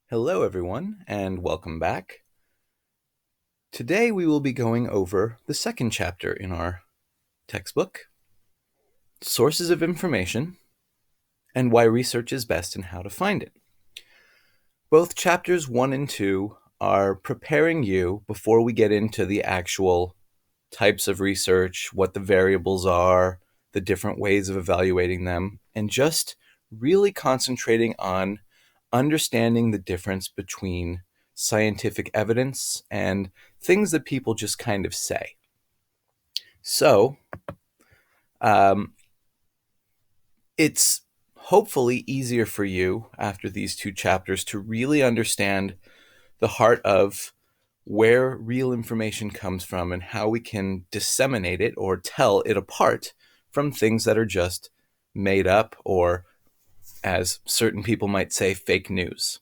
Hello, everyone, and welcome back. Today we will be going over the second chapter in our textbook, Sources of Information and Why Research is Best and How to Find It. Both chapters 1 and 2 are preparing you before we get into the actual types of research, what the variables are, the different ways of evaluating them, and just really concentrating on understanding the difference between scientific evidence and things that people just kind of say. So, um, it's hopefully easier for you after these two chapters to really understand the heart of where real information comes from and how we can disseminate it or tell it apart from things that are just made up or, as certain people might say, fake news.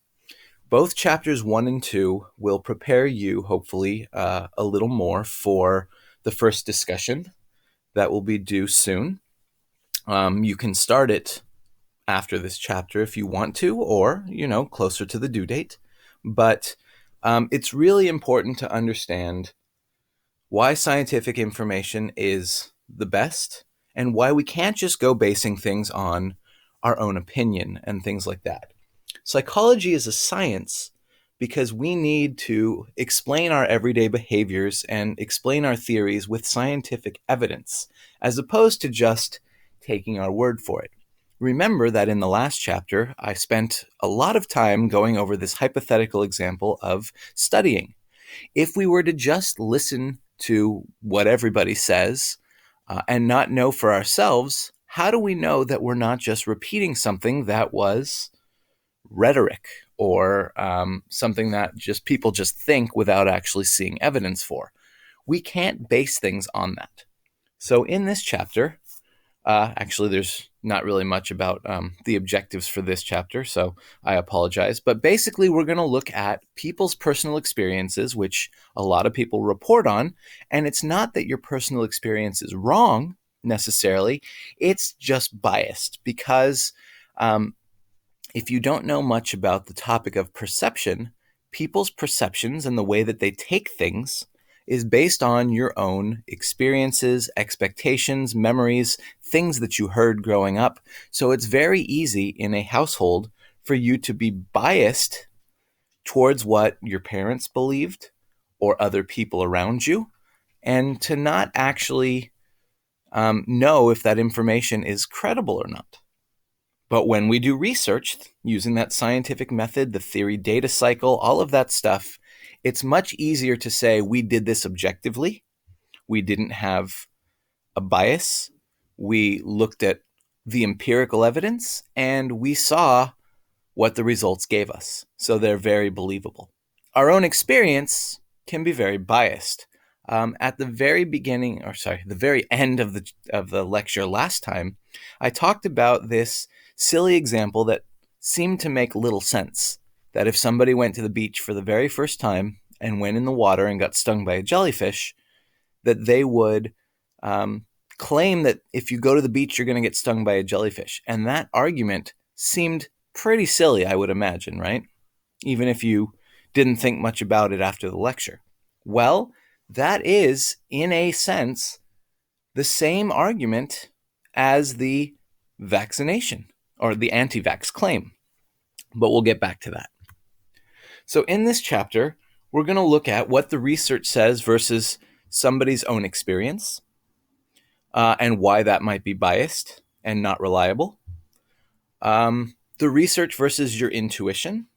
Both chapters 1 and 2 will prepare you, hopefully, a little more for the first discussion that will be due soon. You can start it after this chapter if you want to, or, closer to the due date. But it's really important to understand why scientific information is the best and why we can't just go basing things on our own opinion and things like that. Psychology is a science because we need to explain our everyday behaviors and explain our theories with scientific evidence, as opposed to just taking our word for it. Remember that in the last chapter, I spent a lot of time going over this hypothetical example of studying. If we were to just listen to what everybody says and not know for ourselves, how do we know that we're not just repeating something that was rhetoric or something that just people just think without actually seeing evidence for? We can't base things on that. So in this chapter, actually, there's not really much about the objectives for this chapter, so I apologize. But basically, we're going to look at people's personal experiences, which a lot of people report on. And it's not that your personal experience is wrong necessarily, it's just biased because if you don't know much about the topic of perception, people's perceptions and the way that they take things is based on your own experiences, expectations, memories, things that you heard growing up. So it's very easy in a household for you to be biased towards what your parents believed or other people around you, and to not actually know if that information is credible or not. But when we do research using that scientific method, the theory data cycle, all of that stuff, it's much easier to say we did this objectively. We didn't have a bias. We looked at the empirical evidence and we saw what the results gave us. So they're very believable. Our own experience can be very biased. At the very beginning, the very end of the lecture last time, I talked about this silly example that seemed to make little sense. That if somebody went to the beach for the very first time and went in the water and got stung by a jellyfish, that they would claim that if you go to the beach, you're going to get stung by a jellyfish. And that argument seemed pretty silly, I would imagine, right? Even if you didn't think much about it after the lecture. Well, that is, in a sense, the same argument as the vaccination or the anti-vax claim. But we'll get back to that. So in this chapter, we're going to look at what the research says versus somebody's own experience and why that might be biased and not reliable. The research versus your intuition.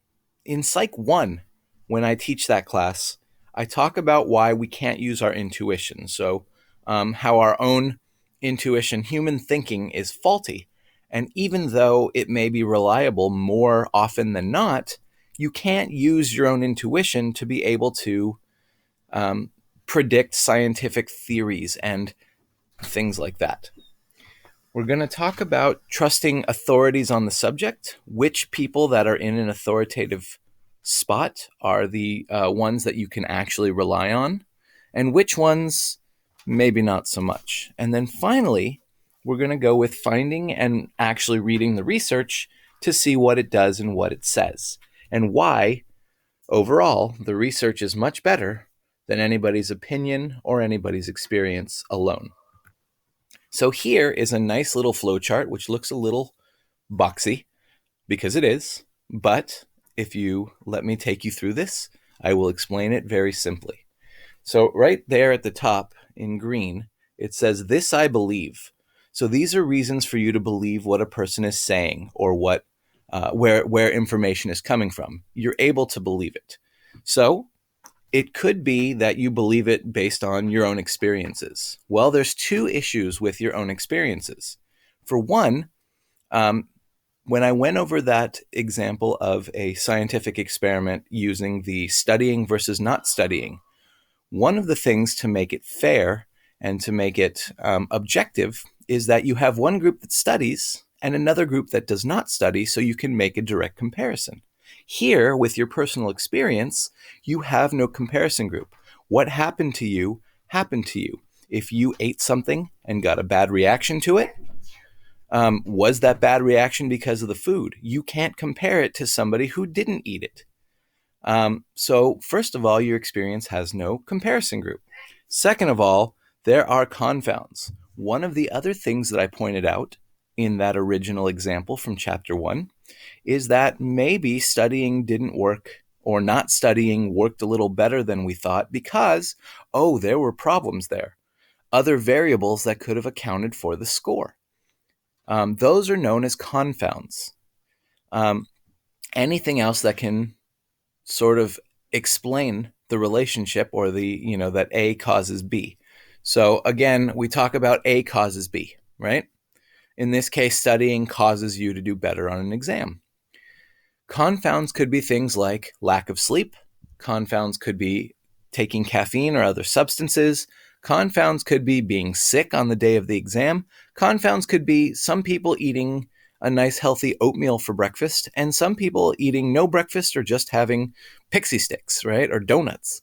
In Psych 1, when I teach that class, I talk about why we can't use our intuition. So how our own intuition, human thinking, is faulty. And even though it may be reliable more often than not, you can't use your own intuition to be able to predict scientific theories and things like that. We're going to talk about trusting authorities on the subject, which people that are in an authoritative spot are the ones that you can actually rely on, and which ones maybe not so much. And then finally, we're going to go with finding and actually reading the research to see what it does and what it says. and why, overall, the research is much better than anybody's opinion or anybody's experience alone. So here is a nice little flowchart, which looks a little boxy because it is, but if you let me take you through this, I will explain it very simply. So right there at the top in green, it says, "This I believe." So these are reasons for you to believe what a person is saying or where information is coming from. You're able to believe it. So it could be that you believe it based on your own experiences. Well, there's two issues with your own experiences. For one, when I went over that example of a scientific experiment using the studying versus not studying, one of the things to make it fair and to make it objective is that you have one group that studies and another group that does not study, so you can make a direct comparison. Here, with your personal experience, you have no comparison group. What happened to you happened to you. If you ate something and got a bad reaction to it, was that bad reaction because of the food? You can't compare it to somebody who didn't eat it. So first of all, your experience has no comparison group. Second of all, there are confounds. One of the other things that I pointed out in that original example from chapter 1 is that maybe studying didn't work, or not studying worked a little better than we thought because, there were problems there. Other variables that could have accounted for the score. Those are known as confounds. Anything else that can sort of explain the relationship or that A causes B. So again, we talk about A causes B, right? In this case, studying causes you to do better on an exam. Confounds could be things like lack of sleep. Confounds could be taking caffeine or other substances. Confounds could be being sick on the day of the exam. Confounds could be some people eating a nice healthy oatmeal for breakfast and some people eating no breakfast or just having pixie sticks, right? Or donuts.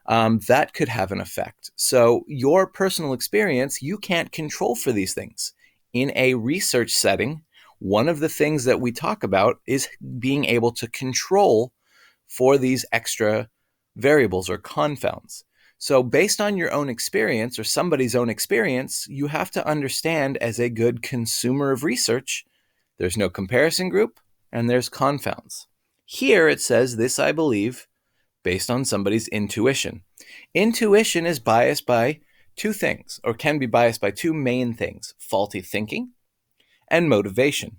That could have an effect. So your personal experience, you can't control for these things. In a research setting, one of the things that we talk about is being able to control for these extra variables or confounds. So based on your own experience or somebody's own experience, you have to understand as a good consumer of research, there's no comparison group and there's confounds. Here it says, "This I believe," based on somebody's intuition. Intuition is biased by two things, or can be biased by two main things: faulty thinking and motivation.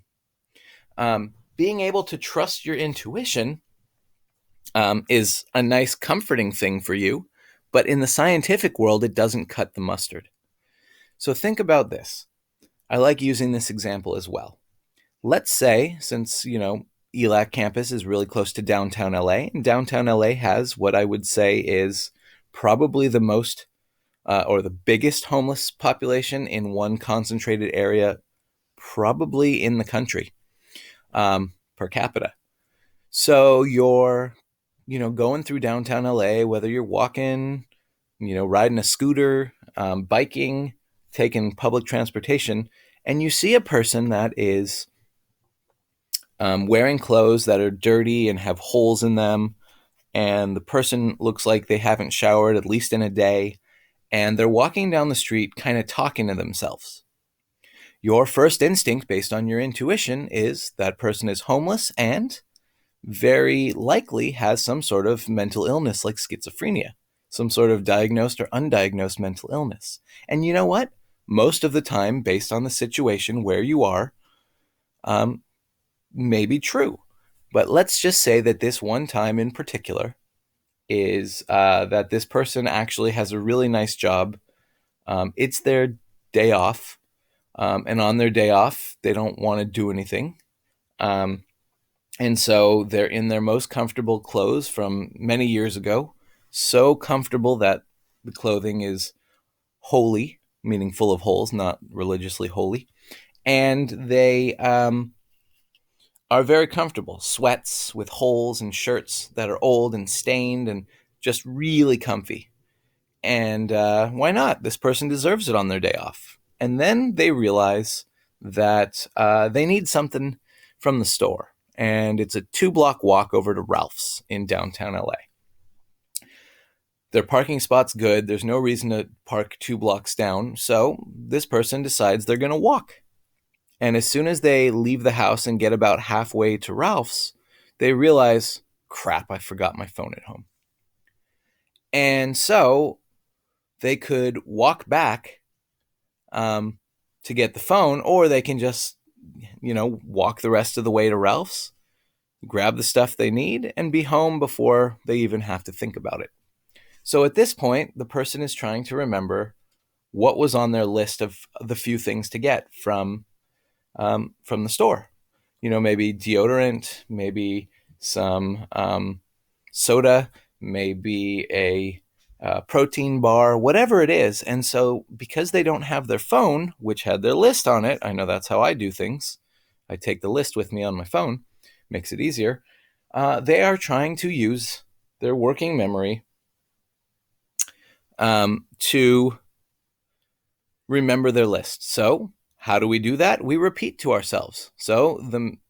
Being able to trust your intuition is a nice comforting thing for you, but in the scientific world, it doesn't cut the mustard. So think about this. I like using this example as well. Let's say, since, ELAC campus is really close to downtown LA, and downtown LA has what I would say is probably the most or the biggest homeless population in one concentrated area, probably in the country, per capita. So you're, going through downtown LA, whether you're walking, riding a scooter, biking, taking public transportation, and you see a person that is wearing clothes that are dirty and have holes in them, and the person looks like they haven't showered at least in a day, and they're walking down the street kind of talking to themselves. Your first instinct, based on your intuition, is that person is homeless and very likely has some sort of mental illness like schizophrenia, some sort of diagnosed or undiagnosed mental illness. And you know what? Most of the time, based on the situation where you are, may be true. But let's just say that this one time in particular is that this person actually has a really nice job. It's their day off. And on their day off, they don't want to do anything. And so they're in their most comfortable clothes from many years ago. So comfortable that the clothing is holy, meaning full of holes, not religiously holy. And they are very comfortable. Sweats with holes and shirts that are old and stained and just really comfy. And why not? This person deserves it on their day off. And then they realize that they need something from the store. and it's a 2-block walk over to Ralph's in downtown LA. Their parking spot's good. There's no reason to park 2 blocks down. So this person decides they're going to walk. And as soon as they leave the house and get about halfway to Ralph's, they realize, crap, I forgot my phone at home. And so they could walk back to get the phone, or they can just, walk the rest of the way to Ralph's, grab the stuff they need, and be home before they even have to think about it. So at this point, the person is trying to remember what was on their list of the few things to get from the store. Maybe deodorant, maybe some soda, maybe a protein bar, whatever it is. And so because they don't have their phone, which had their list on it, I know that's how I do things. I take the list with me on my phone, makes it easier. They are trying to use their working memory to remember their list. So how do we do that? We repeat to ourselves. So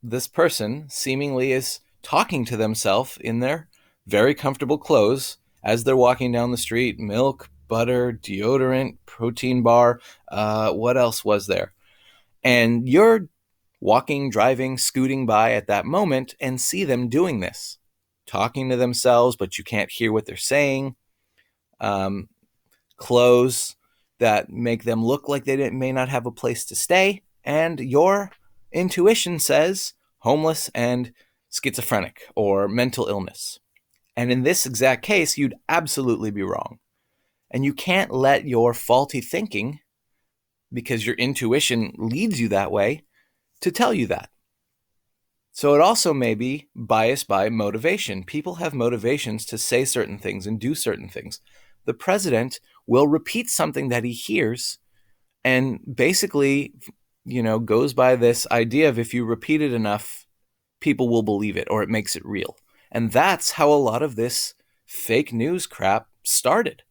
this person seemingly is talking to themselves in their very comfortable clothes as they're walking down the street. Milk, butter, deodorant, protein bar. What else was there? And you're walking, driving, scooting by at that moment and see them doing this, talking to themselves, but you can't hear what they're saying. Clothes that make them look like they may not have a place to stay. And your intuition says homeless and schizophrenic or mental illness. And in this exact case, you'd absolutely be wrong. And you can't let your faulty thinking, because your intuition leads you that way, to tell you that. So it also may be biased by motivation. People have motivations to say certain things and do certain things. The president will repeat something that he hears and basically, goes by this idea of if you repeat it enough, people will believe it or it makes it real. And that's how a lot of this fake news crap started.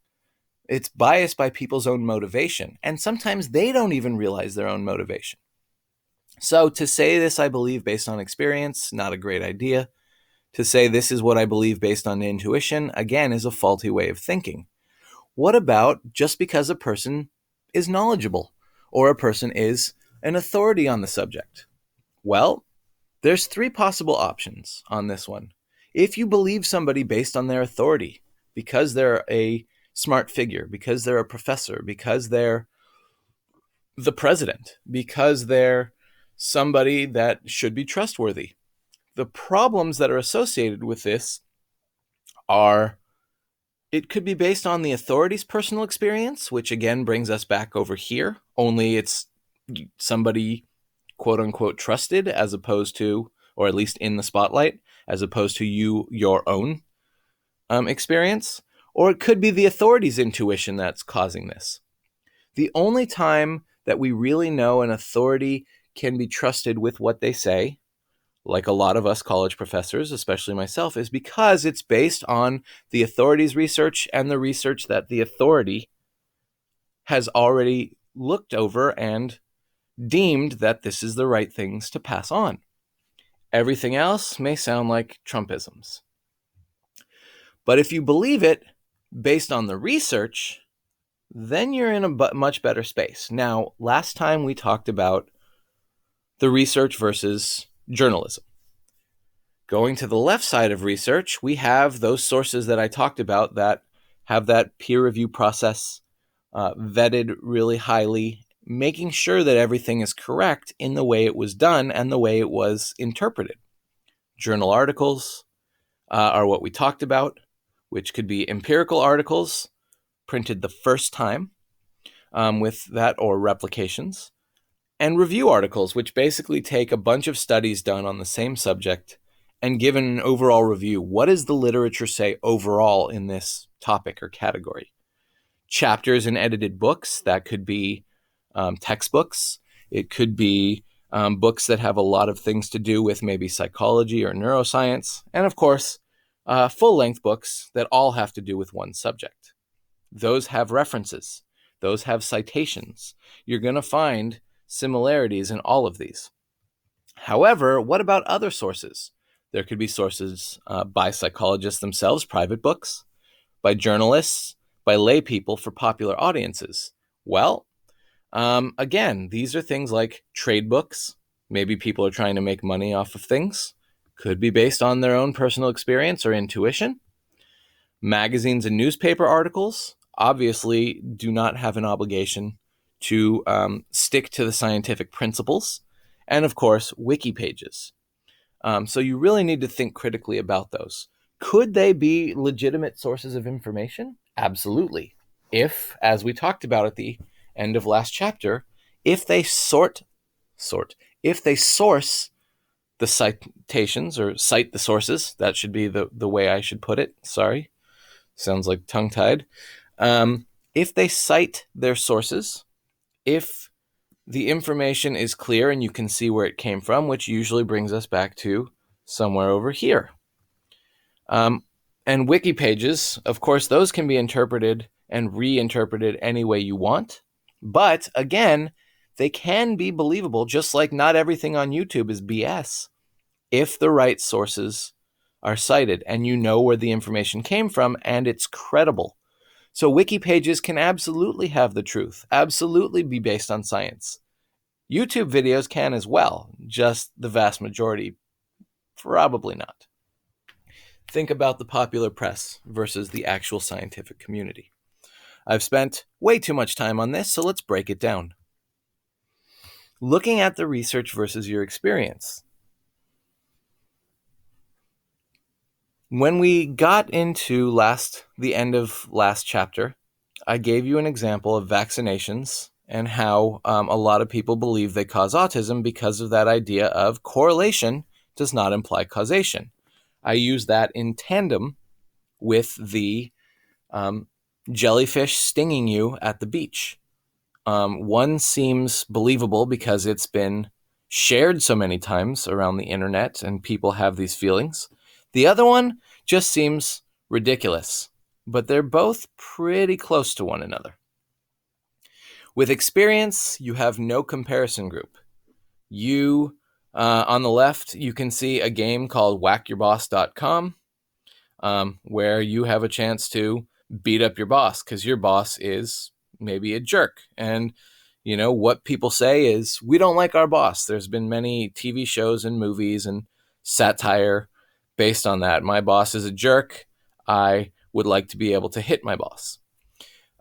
It's biased by people's own motivation. And sometimes they don't even realize their own motivation. So to say this, I believe, based on experience, not a great idea. To say this is what I believe based on intuition, again, is a faulty way of thinking. What about just because a person is knowledgeable or a person is an authority on the subject? Well, there's 3 possible options on this one. If you believe somebody based on their authority, because they're a smart figure, because they're a professor, because they're the president, because they're somebody that should be trustworthy, the problems that are associated with this are it could be based on the authority's personal experience, which again brings us back over here, only it's somebody quote unquote trusted as opposed to, or at least in the spotlight, as opposed to your own experience. Or it could be the authority's intuition that's causing this. The only time that we really know an authority can be trusted with what they say, like a lot of us college professors, especially myself, is because it's based on the authority's research and the research that the authority has already looked over and deemed that this is the right things to pass on. Everything else may sound like Trumpisms. But if you believe it based on the research, then you're in a much better space. Now, last time we talked about the research versus journalism. Going to the left side of research, we have those sources that I talked about that have that peer review process vetted really highly, making sure that everything is correct in the way it was done and the way it was interpreted. Journal articles are what we talked about, which could be empirical articles printed the first time with that or replications, and review articles, which basically take a bunch of studies done on the same subject and give an overall review. What does the literature say overall in this topic or category? Chapters in edited books, that could be textbooks. It could be books that have a lot of things to do with maybe psychology or neuroscience. And of course, full-length books that all have to do with one subject. Those have references. Those have citations. You're going to find similarities in all of these. However, what about other sources? There could be sources by psychologists themselves, private books, by journalists, by lay people for popular audiences. Well, again, these are things like trade books. Maybe people are trying to make money off of things. Could be based on their own personal experience or intuition. Magazines and newspaper articles obviously do not have an obligation to stick to the scientific principles. And of course, wiki pages. So you really need to think critically about those. Could they be legitimate sources of information? Absolutely. If, as we talked about at the end of last chapter, if they if they source the citations or cite the sources, that should be the way I should put it. Sorry. Sounds like tongue-tied. If they cite their sources, if the information is clear and you can see where it came from, which usually brings us back to somewhere over here. And wiki pages, of course, those can be interpreted and reinterpreted any way you want. But again, they can be believable, just like not everything on YouTube is BS, if the right sources are cited and you know where the information came from and it's credible. So wiki pages can absolutely have the truth, absolutely be based on science. YouTube videos can as well, just the vast majority, probably not. Think about the popular press versus the actual scientific community. I've spent way too much time on this, so let's break it down. Looking at the research versus your experience. When we got into the end of last chapter, I gave you an example of vaccinations and how a lot of people believe they cause autism because of that idea of correlation does not imply causation. I use that in tandem with the jellyfish stinging you at the beach. One seems believable because it's been shared so many times around the internet and people have these feelings. The other one just seems ridiculous, but they're both pretty close to one another. With experience, you have no comparison group. You, on the left, you can see a game called whackyourboss.com, where you have a chance to beat up your boss because your boss is maybe a jerk. And, you know, what people say is, we don't like our boss. There's been many TV shows and movies and satire based on that. My boss is a jerk. I would like to be able to hit my boss.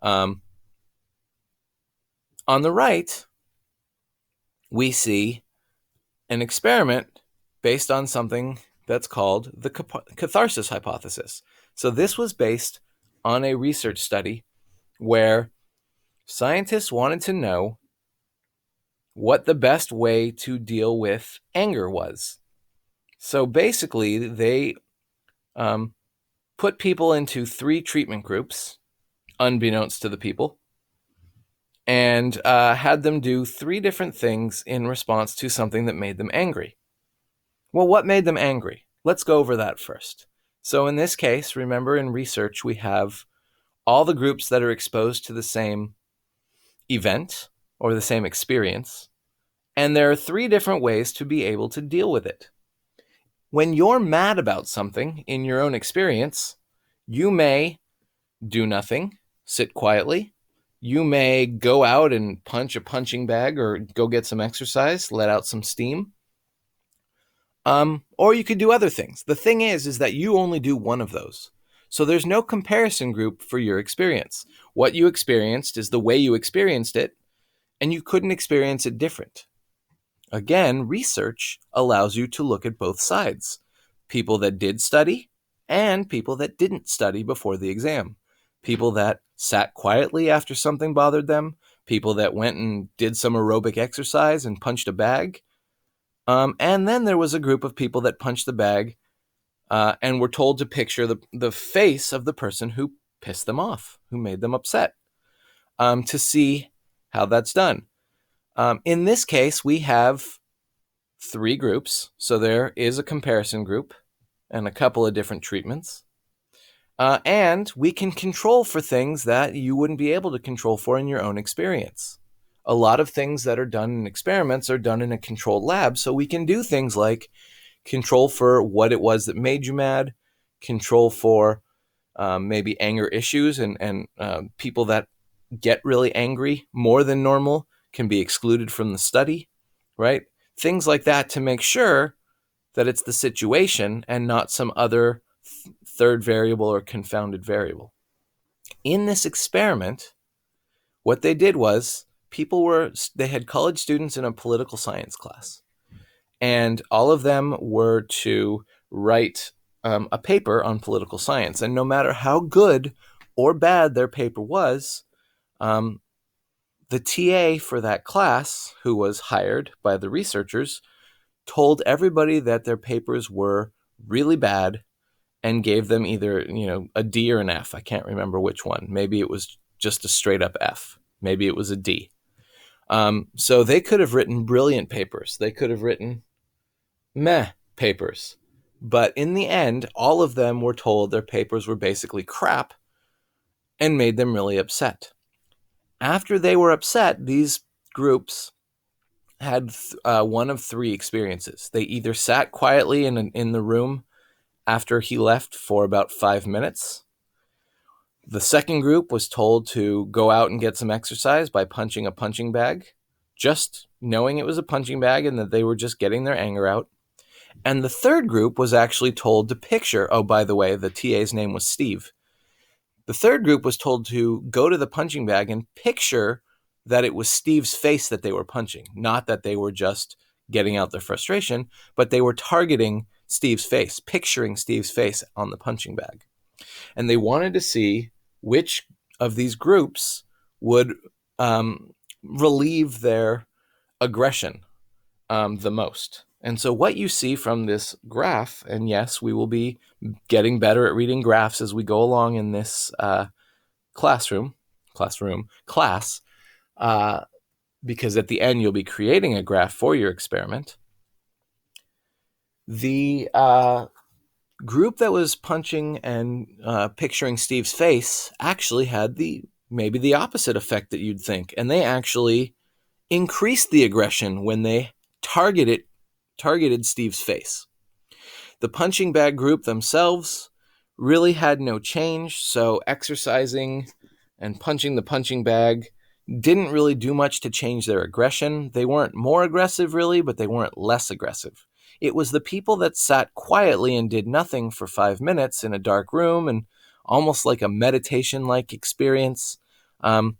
On the right, we see an experiment based on something that's called the catharsis hypothesis. So this was based on a research study where scientists wanted to know what the best way to deal with anger was. So basically, they put people into 3 treatment groups, unbeknownst to the people, and had them do 3 different things in response to something that made them angry. Well, what made them angry? Let's go over that first. So in this case, remember in research, we have all the groups that are exposed to the same event or the same experience, and there are 3 different ways to be able to deal with it. When you're mad about something in your own experience, you may do nothing, sit quietly. You may go out and punch a punching bag or go get some exercise, let out some steam. Or you could do other things. The thing is that you only do one of those. So there's no comparison group for your experience. What you experienced is the way you experienced it, and you couldn't experience it different. Again, research allows you to look at both sides. People that did study and people that didn't study before the exam. People that sat quietly after something bothered them. People that went and did some aerobic exercise and punched a bag. And then there was a group of people that punched the bag and were told to picture the face of the person who pissed them off, who made them upset, to see how that's done. In this case, we have 3 groups. So there is a comparison group and a couple of different treatments. And we can control for things that you wouldn't be able to control for in your own experience. a lot of things that are done in experiments are done in a controlled lab. So we can do things like control for what it was that made you mad, control for maybe anger issues, and people that get really angry more than normal can be excluded from the study, right? Things like that to make sure that it's the situation and not some other third variable or confounded variable. In this experiment, what they did was they had college students in a political science class, and all of them were to write a paper on political science. And no matter how good or bad their paper was, the TA for that class, who was hired by the researchers, told everybody that their papers were really bad and gave them either, a D or an F. I can't remember which one. Maybe it was just a straight up F. Maybe it was a D. So they could have written brilliant papers. They could have written meh papers. But in the end, all of them were told their papers were basically crap and made them really upset. After they were upset, these groups had one of three experiences. They either sat quietly in the room after he left for about 5 minutes. The second group was told to go out and get some exercise by punching a punching bag, just knowing it was a punching bag and that they were just getting their anger out. And the third group was actually told to picture, oh, by the way, the TA's name was Steve. The third group was told to go to the punching bag and picture that it was Steve's face that they were punching, not that they were just getting out their frustration, but they were targeting Steve's face, picturing Steve's face on the punching bag. And they wanted to see which of these groups would relieve their aggression the most. And so what you see from this graph, and yes, we will be getting better at reading graphs as we go along in this class, because at the end you'll be creating a graph for your experiment. The group that was punching and picturing Steve's face actually had maybe the opposite effect that you'd think, and they actually increased the aggression when they targeted Steve's face. The punching bag group themselves really had no change, so exercising and punching the punching bag didn't really do much to change their aggression. They weren't more aggressive, really, but they weren't less aggressive. It was the people that sat quietly and did nothing for 5 minutes in a dark room and almost like a meditation-like experience. And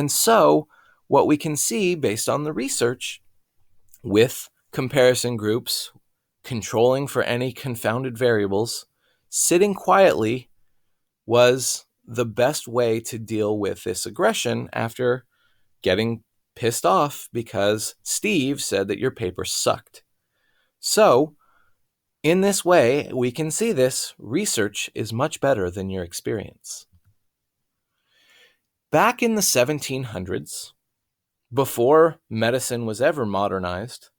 so what we can see based on the research with comparison groups, controlling for any confounded variables, sitting quietly was the best way to deal with this aggression after getting pissed off because Steve said that your paper sucked. So, in this way, we can see this. Research is much better than your experience. Back in the 1700s, before medicine was ever modernized,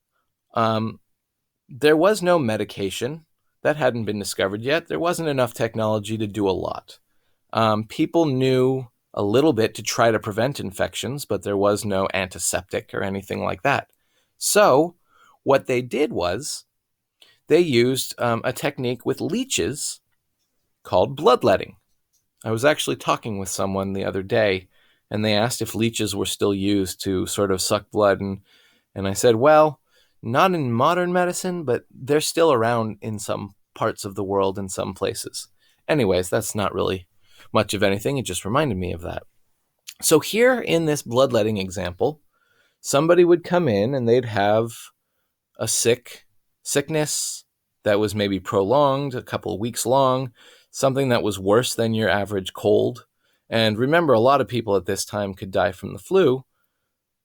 there was no medication. That hadn't been discovered yet. There wasn't enough technology to do a lot. People knew a little bit to try to prevent infections, but there was no antiseptic or anything like that. So what they did was they used a technique with leeches called bloodletting. I was actually talking with someone the other day, and they asked if leeches were still used to sort of suck blood, and I said, well, not in modern medicine, but they're still around in some parts of the world in some places. Anyways, that's not really much of anything. It just reminded me of that. So here in this bloodletting example, somebody would come in and they'd have a sickness that was maybe prolonged, a couple of weeks long, something that was worse than your average cold. And remember, a lot of people at this time could die from the flu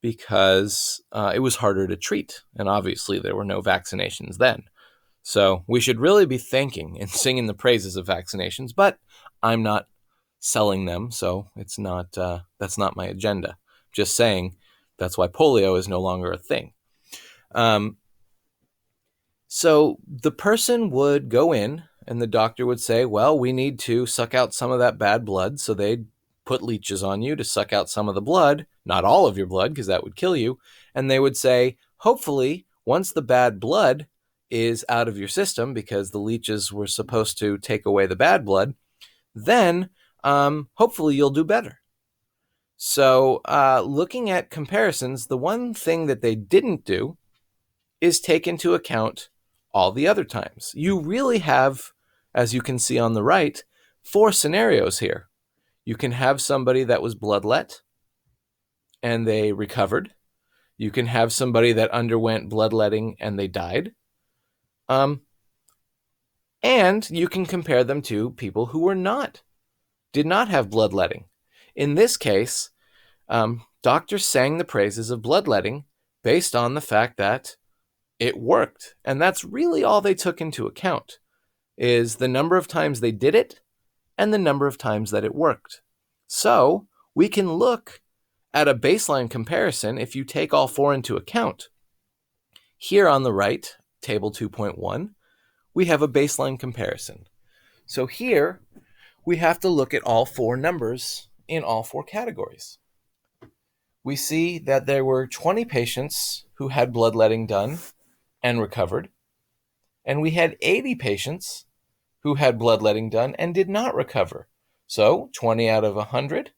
because it was harder to treat. And obviously there were no vaccinations then. So we should really be thanking and singing the praises of vaccinations, but I'm not selling them, so it's not that's not my agenda. Just saying that's why polio is no longer a thing. So the person would go in and the doctor would say, well, we need to suck out some of that bad blood. So they'd put leeches on you to suck out some of the blood not all of your blood, because that would kill you. And they would say, hopefully, once the bad blood is out of your system, because the leeches were supposed to take away the bad blood, then hopefully you'll do better. So looking at comparisons, the one thing that they didn't do is take into account all the other times. You really have, as you can see on the right, 4 scenarios here. You can have somebody that was bloodlet and they recovered. You can have somebody that underwent bloodletting and they died. And you can compare them to people who did not have bloodletting. In this case, doctors sang the praises of bloodletting based on the fact that it worked. And that's really all they took into account, is the number of times they did it and the number of times that it worked. So we can look at a baseline comparison if you take all 4 into account. Here on the right, table 2.1, we have a baseline comparison. So here we have to look at all 4 numbers in all 4 categories. We see that there were 20 patients who had bloodletting done and recovered, and we had 80 patients who had bloodletting done and did not recover. So 20 out of 100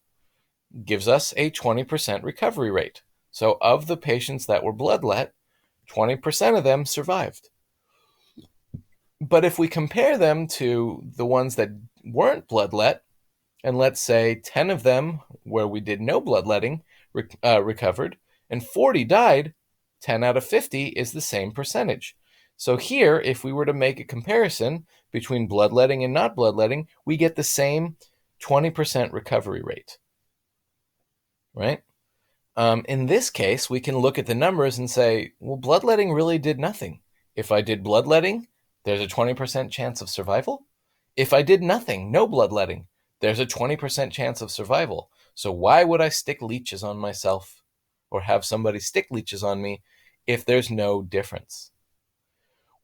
gives us a 20% recovery rate. So of the patients that were bloodlet, 20% of them survived. But if we compare them to the ones that weren't bloodlet, and let's say 10 of them where we did no bloodletting recovered, and 40 died, 10 out of 50 is the same percentage. So here, if we were to make a comparison between bloodletting and not bloodletting, we get the same 20% recovery rate, right? In this case, we can look at the numbers and say, well, bloodletting really did nothing. If I did bloodletting, there's a 20% chance of survival. If I did nothing, no bloodletting, there's a 20% chance of survival. So why would I stick leeches on myself or have somebody stick leeches on me if there's no difference?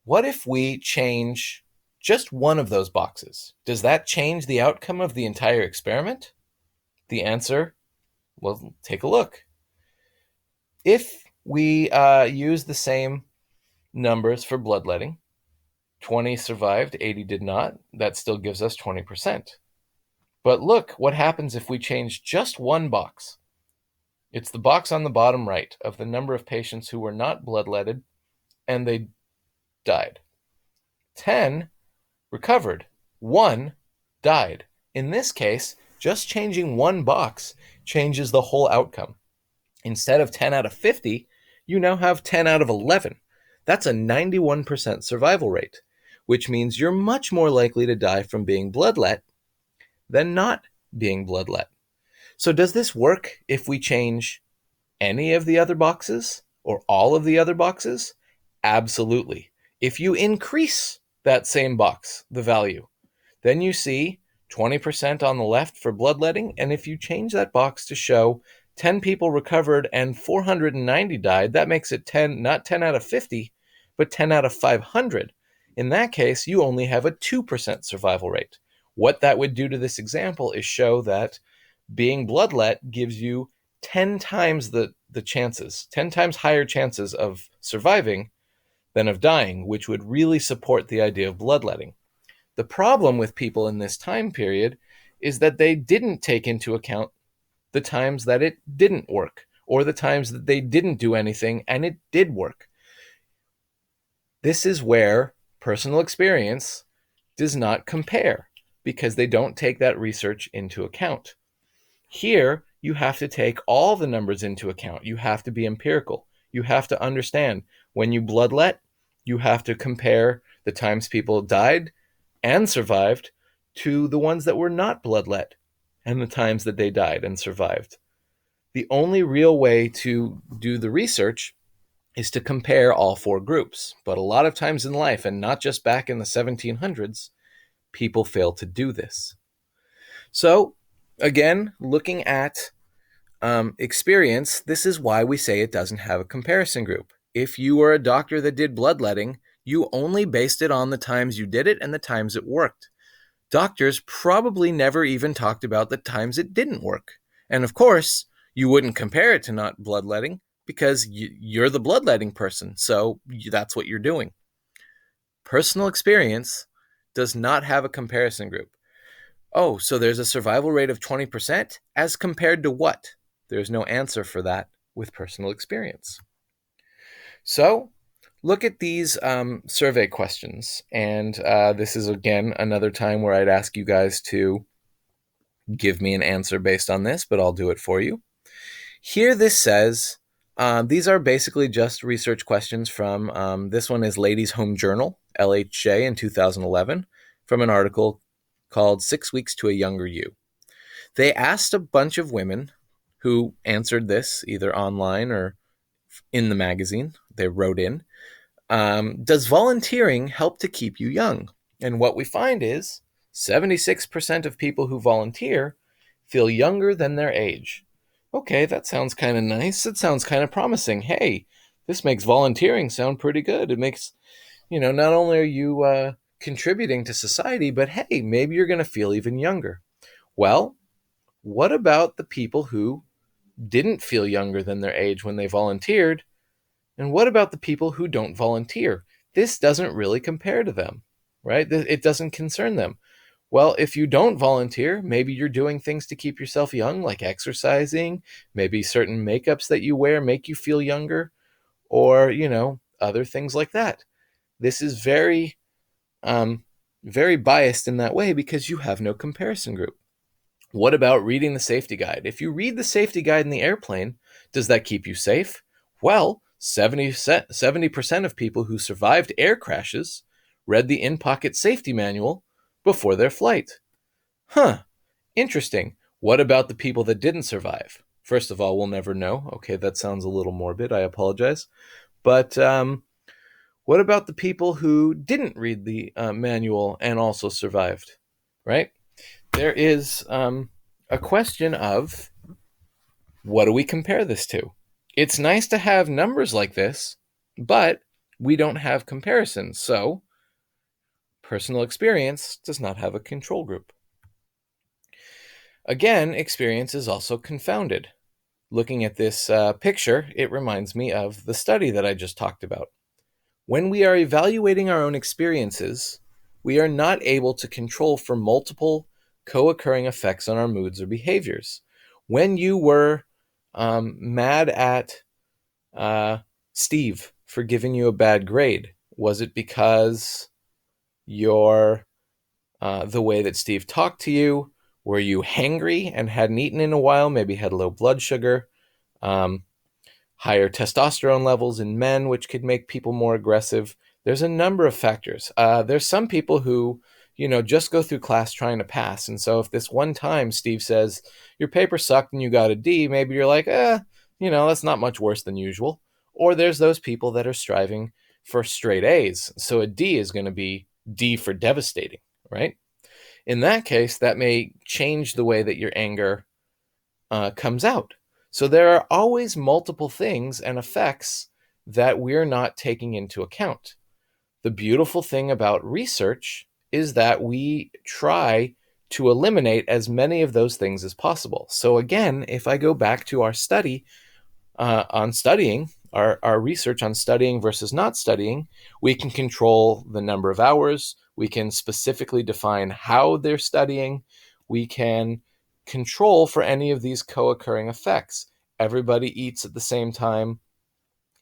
What if we change just one of those boxes? Does that change the outcome of the entire experiment? The answer, well, take a look. If we use the same numbers for bloodletting, 20 survived, 80 did not, that still gives us 20%. But look what happens if we change just one box. It's the box on the bottom right of the number of patients who were not bloodletted and they died. 10 recovered, 1 died. In this case, just changing one box changes the whole outcome. Instead of 10 out of 50, you now have 10 out of 11. That's a 91% survival rate, which means you're much more likely to die from being bloodlet than not being bloodlet. So does this work if we change any of the other boxes or all of the other boxes? Absolutely. If you increase that same box, the value, then you see 20% on the left for bloodletting, and if you change that box to show 10 people recovered and 490 died, that makes it 10, not 10 out of 50, but 10 out of 500. In that case, you only have a 2% survival rate. What that would do to this example is show that being bloodlet gives you 10 times the chances, 10 times higher chances of surviving than of dying, which would really support the idea of bloodletting. The problem with people in this time period is that they didn't take into account the times that it didn't work, or the times that they didn't do anything and it did work. This is where personal experience does not compare, because they don't take that research into account. Here, you have to take all the numbers into account. You have to be empirical. You have to understand when you bloodlet, you have to compare the times people died and survived to the ones that were not bloodlet and the times that they died and survived. The only real way to do the research is to compare all 4 groups. But a lot of times in life, and not just back in the 1700s, people fail to do this. So again, looking at experience, this is why we say it doesn't have a comparison group. If you were a doctor that did bloodletting, you only based it on the times you did it and the times it worked. Doctors probably never even talked about the times it didn't work. And of course, You wouldn't compare it to not bloodletting because you're the bloodletting person. So that's what you're doing. Personal experience does not have a comparison group. Oh, so there's a survival rate of 20% as compared to what? There's no answer for that with personal experience. So look at these survey questions. And this is, again, another time where I'd ask you guys to give me an answer based on this, but I'll do it for you. Here this says, these are basically just research questions from, this one is Ladies Home Journal, LHJ, in 2011, from an article called 6 Weeks to a Younger You. They asked a bunch of women who answered this either online or in the magazine. They wrote in, does volunteering help to keep you young? And what we find is 76% of people who volunteer feel younger than their age. Okay, that sounds kind of nice. It sounds kind of promising. Hey, this makes volunteering sound pretty good. It makes, not only are you contributing to society, but hey, maybe you're going to feel even younger. Well, what about the people who didn't feel younger than their age when they volunteered? And what about the people who don't volunteer? This doesn't really compare to them, right? It doesn't concern them. Well, if you don't volunteer, maybe you're doing things to keep yourself young, like exercising, maybe certain makeups that you wear make you feel younger, or, other things like that. This is very, very biased in that way because you have no comparison group. What about reading the safety guide? If you read the safety guide in the airplane, does that keep you safe? Well, 70% of people who survived air crashes read the in-pocket safety manual before their flight. Interesting. What about the people that didn't survive? First of all, we'll never know. Okay, that sounds a little morbid. I apologize. But what about the people who didn't read the manual and also survived, right? There is a question of, what do we compare this to? It's nice to have numbers like this, but we don't have comparisons. So personal experience does not have a control group. Again, experience is also confounded. Looking at this picture, it reminds me of the study that I just talked about. When we are evaluating our own experiences, we are not able to control for multiple co-occurring effects on our moods or behaviors. When you were mad at Steve for giving you a bad grade, was it because the way that Steve talked to you? Were you hangry and hadn't eaten in a while, maybe had low blood sugar, higher testosterone levels in men, which could make people more aggressive? There's a number of factors. There's some people who, just go through class trying to pass. And so if this one time Steve says, your paper sucked and you got a D, maybe you're like, that's not much worse than usual. Or there's those people that are striving for straight A's. So a D is going to be D for devastating, right? In that case, that may change the way that your anger comes out. So there are always multiple things and effects that we're not taking into account. The beautiful thing about research is that we try to eliminate as many of those things as possible. So again, if I go back to our study on studying, our research on studying versus not studying, we can control the number of hours. We can specifically define how they're studying. We can control for any of these co-occurring effects. Everybody eats at the same time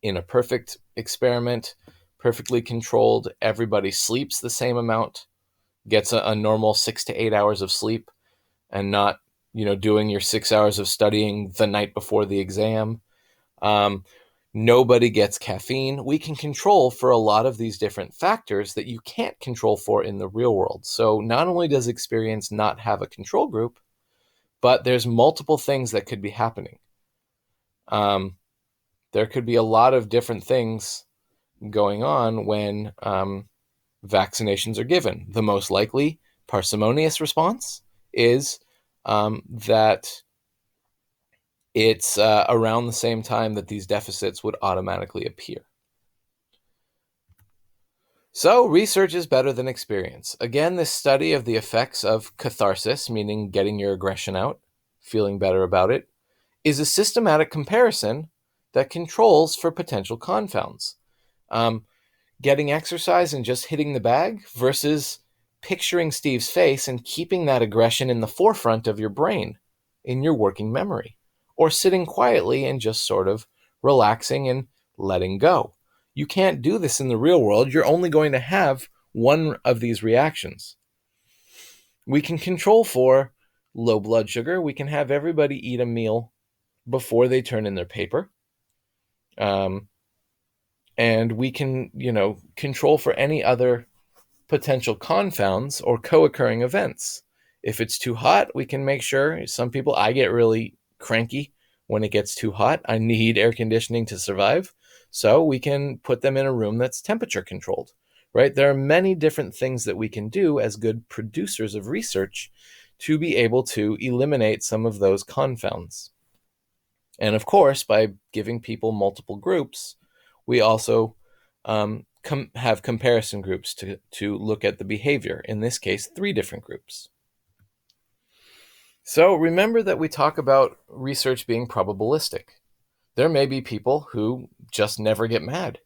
in a perfect experiment, perfectly controlled. Everybody sleeps the same amount, gets a normal 6 to 8 hours of sleep, and not, doing your 6 hours of studying the night before the exam. Nobody gets caffeine. We can control for a lot of these different factors that you can't control for in the real world. So not only does experience not have a control group, but there's multiple things that could be happening. There could be a lot of different things going on when vaccinations are given. The most likely parsimonious response is that it's around the same time that these deficits would automatically appear. So research is better than experience. Again, this study of the effects of catharsis, meaning getting your aggression out, feeling better about it, is a systematic comparison that controls for potential confounds. Um, Getting exercise and just hitting the bag versus picturing Steve's face and keeping that aggression in the forefront of your brain, in your working memory, or sitting quietly and just sort of relaxing and letting go. You can't do this in the real world. You're only going to have one of these reactions. We can control for low blood sugar. We can have everybody eat a meal before they turn in their paper. And we can, control for any other potential confounds or co-occurring events. If it's too hot, we can make sure, some people, I get really cranky when it gets too hot. I need air conditioning to survive. So we can put them in a room that's temperature controlled, right? There are many different things that we can do as good producers of research to be able to eliminate some of those confounds. And of course, by giving people multiple groups, we also have comparison groups to look at the behavior. In this case, 3 different groups. So remember that we talk about research being probabilistic. There may be people who just never get mad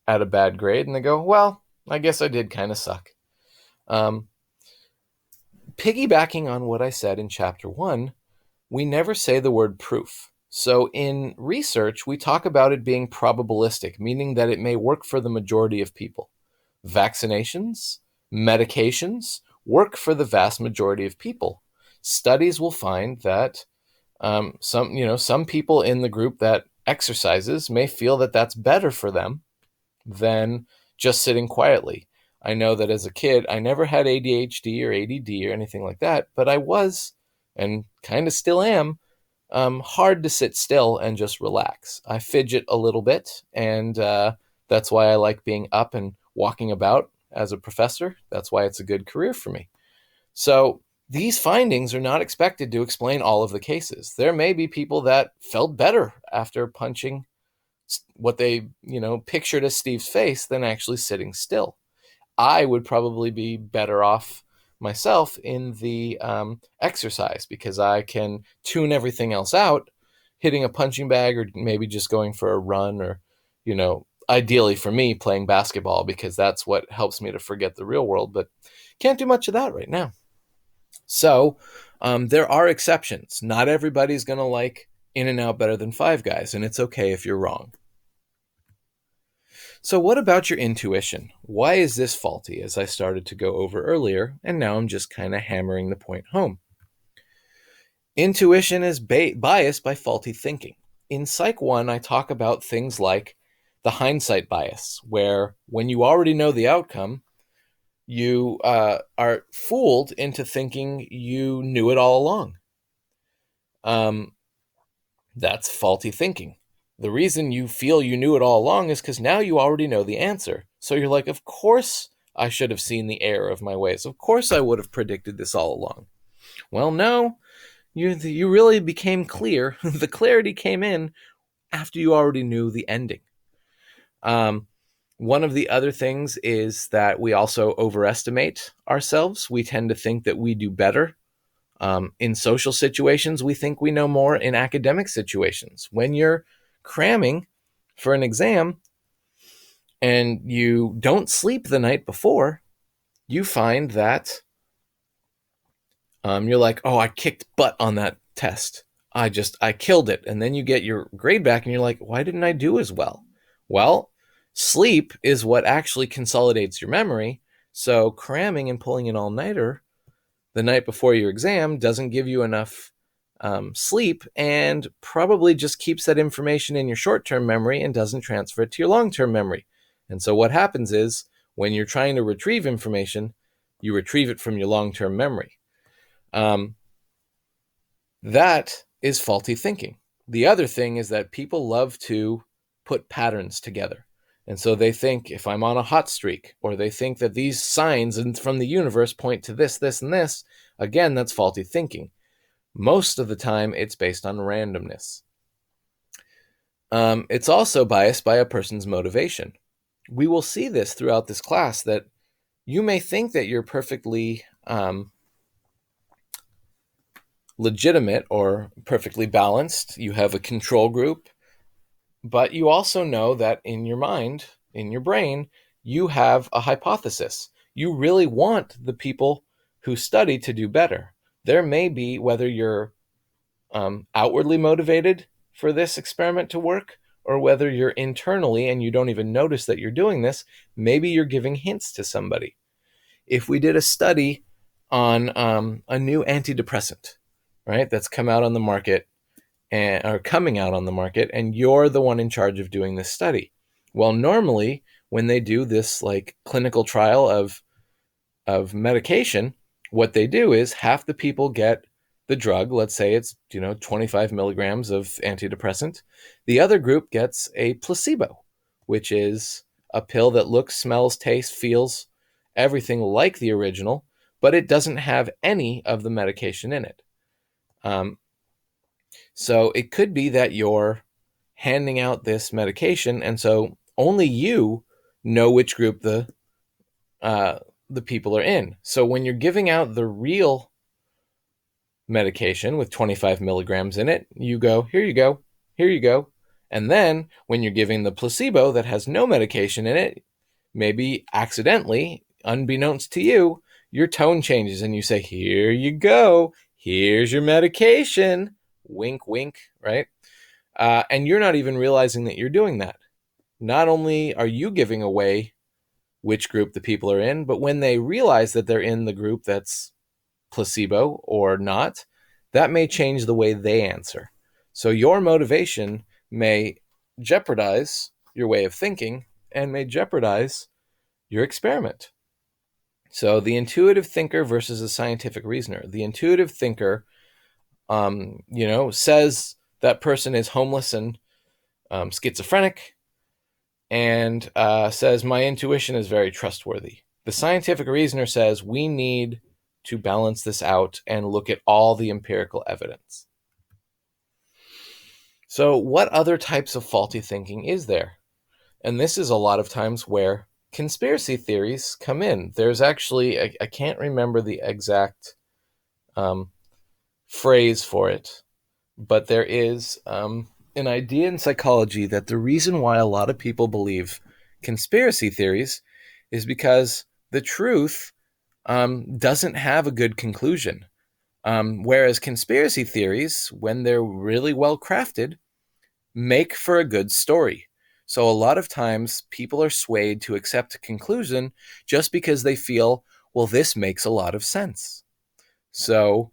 at a bad grade, and they go, well, I guess I did kind of suck. Piggybacking on what I said in chapter 1, we never say the word proof. So in research, we talk about it being probabilistic, meaning that it may work for the majority of people. Vaccinations, medications work for the vast majority of people. Studies will find that some people in the group that exercises may feel that that's better for them than just sitting quietly. I know that as a kid, I never had ADHD or ADD or anything like that, but I was, and kind of still am, hard to sit still and just relax. I fidget a little bit, and that's why I like being up and walking about as a professor. That's why it's a good career for me. So these findings are not expected to explain all of the cases. There may be people that felt better after punching what they, pictured as Steve's face than actually sitting still. I would probably be better off myself in the exercise because I can tune everything else out, hitting a punching bag or maybe just going for a run or, ideally for me, playing basketball because that's what helps me to forget the real world, but can't do much of that right now. So there are exceptions. Not everybody's going to like In-N-Out better than Five Guys, and it's okay if you're wrong. So what about your intuition? Why is this faulty, as I started to go over earlier, and now I'm just kind of hammering the point home? Intuition is biased by faulty thinking. In Psych 1, I talk about things like the hindsight bias, where when you already know the outcome, you are fooled into thinking you knew it all along. That's faulty thinking. The reason you feel you knew it all along is because now you already know the answer. So you're like, of course I should have seen the error of my ways. Of course I would have predicted this all along. Well, no, you really became clear. The clarity came in after you already knew the ending. One of the other things is that we also overestimate ourselves. We tend to think that we do better. In social situations, we think we know more. In academic situations, when you're cramming for an exam and you don't sleep the night before, you find that you're like, oh, I kicked butt on that test. I killed it. And then you get your grade back and you're like, why didn't I do as well? Well, sleep is what actually consolidates your memory. So cramming and pulling an all-nighter the night before your exam doesn't give you enough sleep and probably just keeps that information in your short-term memory and doesn't transfer it to your long-term memory. And so what happens is when you're trying to retrieve information, you retrieve it from your long-term memory. That is faulty thinking. The other thing is that people love to put patterns together. And so they think if I'm on a hot streak, or they think that these signs from the universe point to this, this, and this, again, that's faulty thinking. Most of the time, it's based on randomness. It's also biased by a person's motivation. We will see this throughout this class, that you may think that you're perfectly legitimate or perfectly balanced. You have a control group, but you also know that in your mind, in your brain, you have a hypothesis. You really want the people who study to do better. There may be, whether you're outwardly motivated for this experiment to work, or whether you're internally and you don't even notice that you're doing this, maybe you're giving hints to somebody. If we did a study on a new antidepressant, right, that's come out on the market and are coming out on the market, and you're the one in charge of doing this study. Well, normally when they do this like clinical trial of medication, what they do is half the people get the drug. Let's say it's 25 milligrams of antidepressant. The other group gets a placebo, which is a pill that looks, smells, tastes, feels everything like the original, but it doesn't have any of the medication in it. So it could be that you're handing out this medication, and so only you know which group uh, the people are in. So when you're giving out the real medication with 25 milligrams in it, you go, here you go, here you go. And then when you're giving the placebo that has no medication in it, maybe accidentally, unbeknownst to you, your tone changes and you say, here you go, here's your medication, wink, wink, right? And you're not even realizing that you're doing that. Not only are you giving away which group the people are in, but when they realize that they're in the group that's placebo or not, that may change the way they answer. So your motivation may jeopardize your way of thinking and may jeopardize your experiment. So the intuitive thinker versus a scientific reasoner. The intuitive thinker, says that person is homeless and schizophrenic, and says my intuition is very trustworthy. The scientific reasoner says we need to balance this out and look at all the empirical evidence. So what other types of faulty thinking is there? And this is a lot of times where conspiracy theories come in. There's actually, I can't remember the exact phrase for it, but there is an idea in psychology that the reason why a lot of people believe conspiracy theories is because the truth doesn't have a good conclusion. Whereas conspiracy theories, when they're really well crafted, make for a good story. So a lot of times people are swayed to accept a conclusion just because they feel, well, this makes a lot of sense. So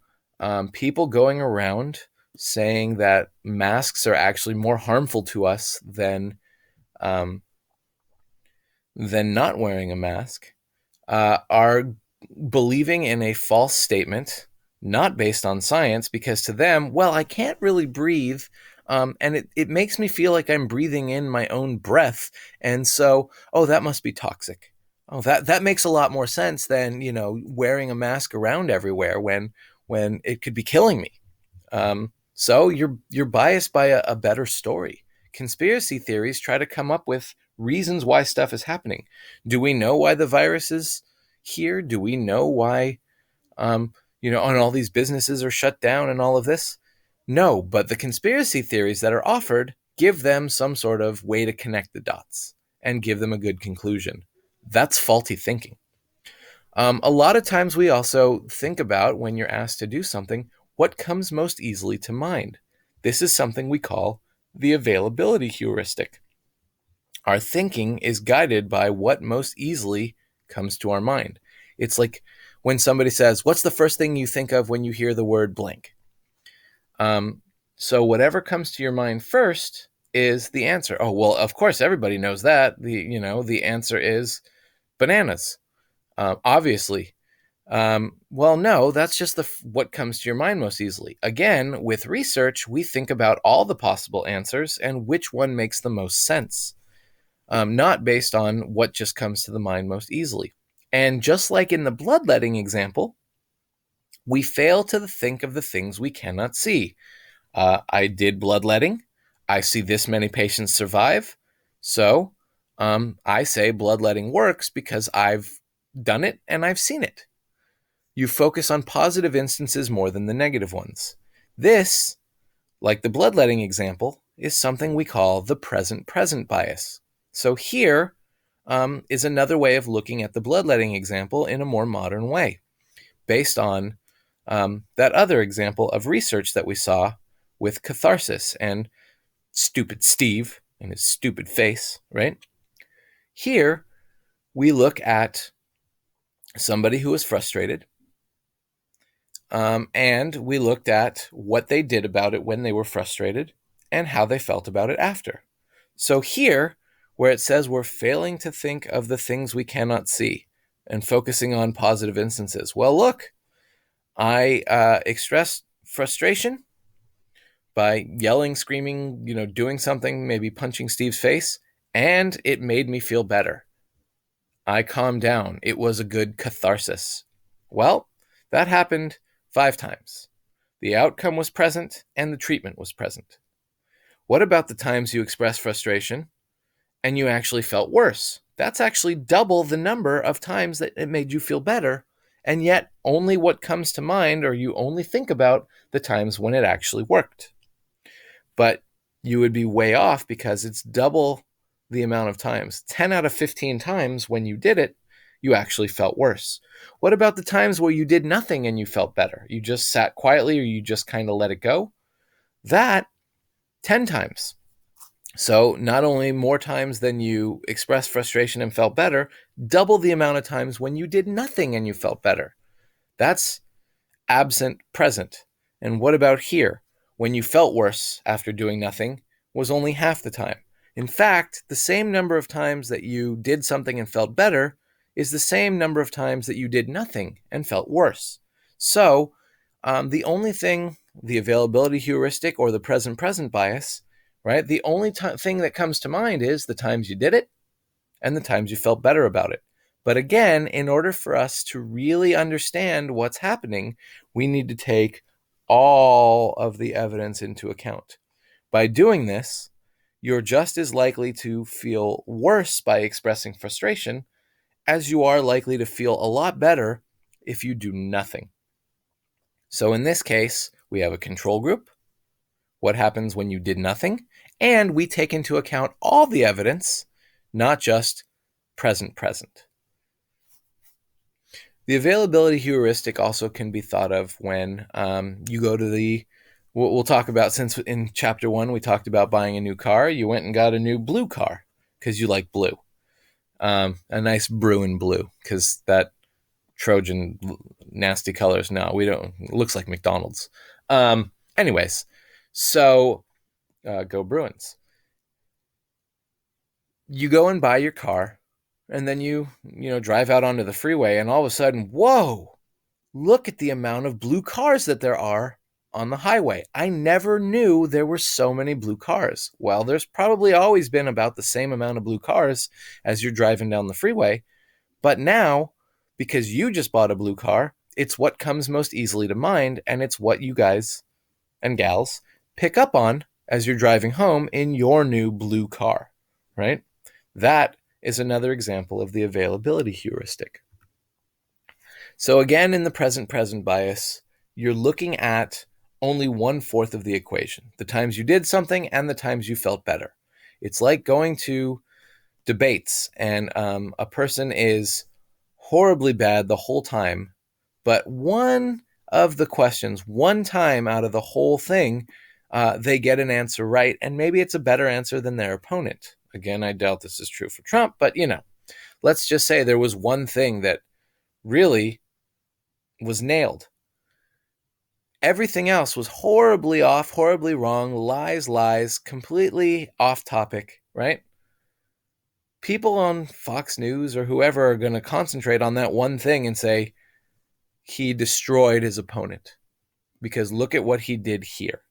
people going around saying that masks are actually more harmful to us than not wearing a mask are believing in a false statement, not based on science, because to them, well, I can't really breathe. And it makes me feel like I'm breathing in my own breath. And so, oh, that must be toxic. Oh, that makes a lot more sense than, wearing a mask around everywhere when it could be killing me. So you're biased by a better story. Conspiracy theories try to come up with reasons why stuff is happening. Do we know why the virus is here? Do we know why, and all these businesses are shut down and all of this? No, but the conspiracy theories that are offered give them some sort of way to connect the dots and give them a good conclusion. That's faulty thinking. A lot of times we also think about, when you're asked to do something, what comes most easily to mind. This is something we call the availability heuristic. Our thinking is guided by what most easily comes to our mind. It's like when somebody says, what's the first thing you think of when you hear the word blank? So whatever comes to your mind first is the answer. Oh, well, of course, everybody knows that. The answer is bananas. Obviously. Well, no, that's just what comes to your mind most easily. Again, with research, we think about all the possible answers and which one makes the most sense, not based on what just comes to the mind most easily. And just like in the bloodletting example, we fail to think of the things we cannot see. I did bloodletting. I see this many patients survive. So I say bloodletting works because I've done it and I've seen it. You focus on positive instances more than the negative ones. This, like the bloodletting example, is something we call the present-present bias. So here is another way of looking at the bloodletting example in a more modern way, based on that other example of research that we saw with catharsis and stupid Steve and his stupid face, right? Here, we look at somebody who was frustrated, and we looked at what they did about it when they were frustrated and how they felt about it after. So here, where it says we're failing to think of the things we cannot see and focusing on positive instances. Well, look, I expressed frustration by yelling, screaming, doing something, maybe punching Steve's face, and it made me feel better. I calmed down. It was a good catharsis. Well, that happened 5 times. The outcome was present and the treatment was present. What about the times you expressed frustration and you actually felt worse? That's actually double the number of times that it made you feel better, and yet only what comes to mind, or you only think about the times when it actually worked. But you would be way off because it's double the amount of times. 10 out of 15 times when you did it, you actually felt worse. What about the times where you did nothing and you felt better? You just sat quietly or you just kind of let it go? That 10 times. So not only more times than you expressed frustration and felt better, double the amount of times when you did nothing and you felt better. That's absent present. And what about here? When you felt worse after doing nothing was only half the time. In fact, the same number of times that you did something and felt better is the same number of times that you did nothing and felt worse. So the only thing, the availability heuristic or the present-present bias, right? The only thing that comes to mind is the times you did it and the times you felt better about it. But again, in order for us to really understand what's happening, we need to take all of the evidence into account. By doing this, you're just as likely to feel worse by expressing frustration as you are likely to feel a lot better if you do nothing. So in this case, we have a control group, what happens when you did nothing, and we take into account all the evidence, not just present. The availability heuristic also can be thought of when you go to we'll talk about, since in chapter 1 we talked about buying a new car, you went and got a new blue car because you like blue. A nice Bruin blue, because that Trojan nasty colors, no, we don't, it looks like McDonald's. Anyways, so go Bruins. You go and buy your car, and then you drive out onto the freeway, and all of a sudden, whoa, look at the amount of blue cars that there are on the highway. I never knew there were so many blue cars. Well, there's probably always been about the same amount of blue cars as you're driving down the freeway. But now, because you just bought a blue car, it's what comes most easily to mind, and it's what you guys and gals pick up on as you're driving home in your new blue car, right? That is another example of the availability heuristic. So again, in the present-present bias, you're looking at only 1/4 of the equation, the times you did something and the times you felt better. It's like going to debates and a person is horribly bad the whole time, but one of the questions, one time out of the whole thing, they get an answer right, and maybe it's a better answer than their opponent. Again, I doubt this is true for Trump, but let's just say there was one thing that really was nailed. Everything else was horribly off, horribly wrong, lies, completely off topic, right? People on Fox News or whoever are going to concentrate on that one thing and say, he destroyed his opponent because look at what he did here.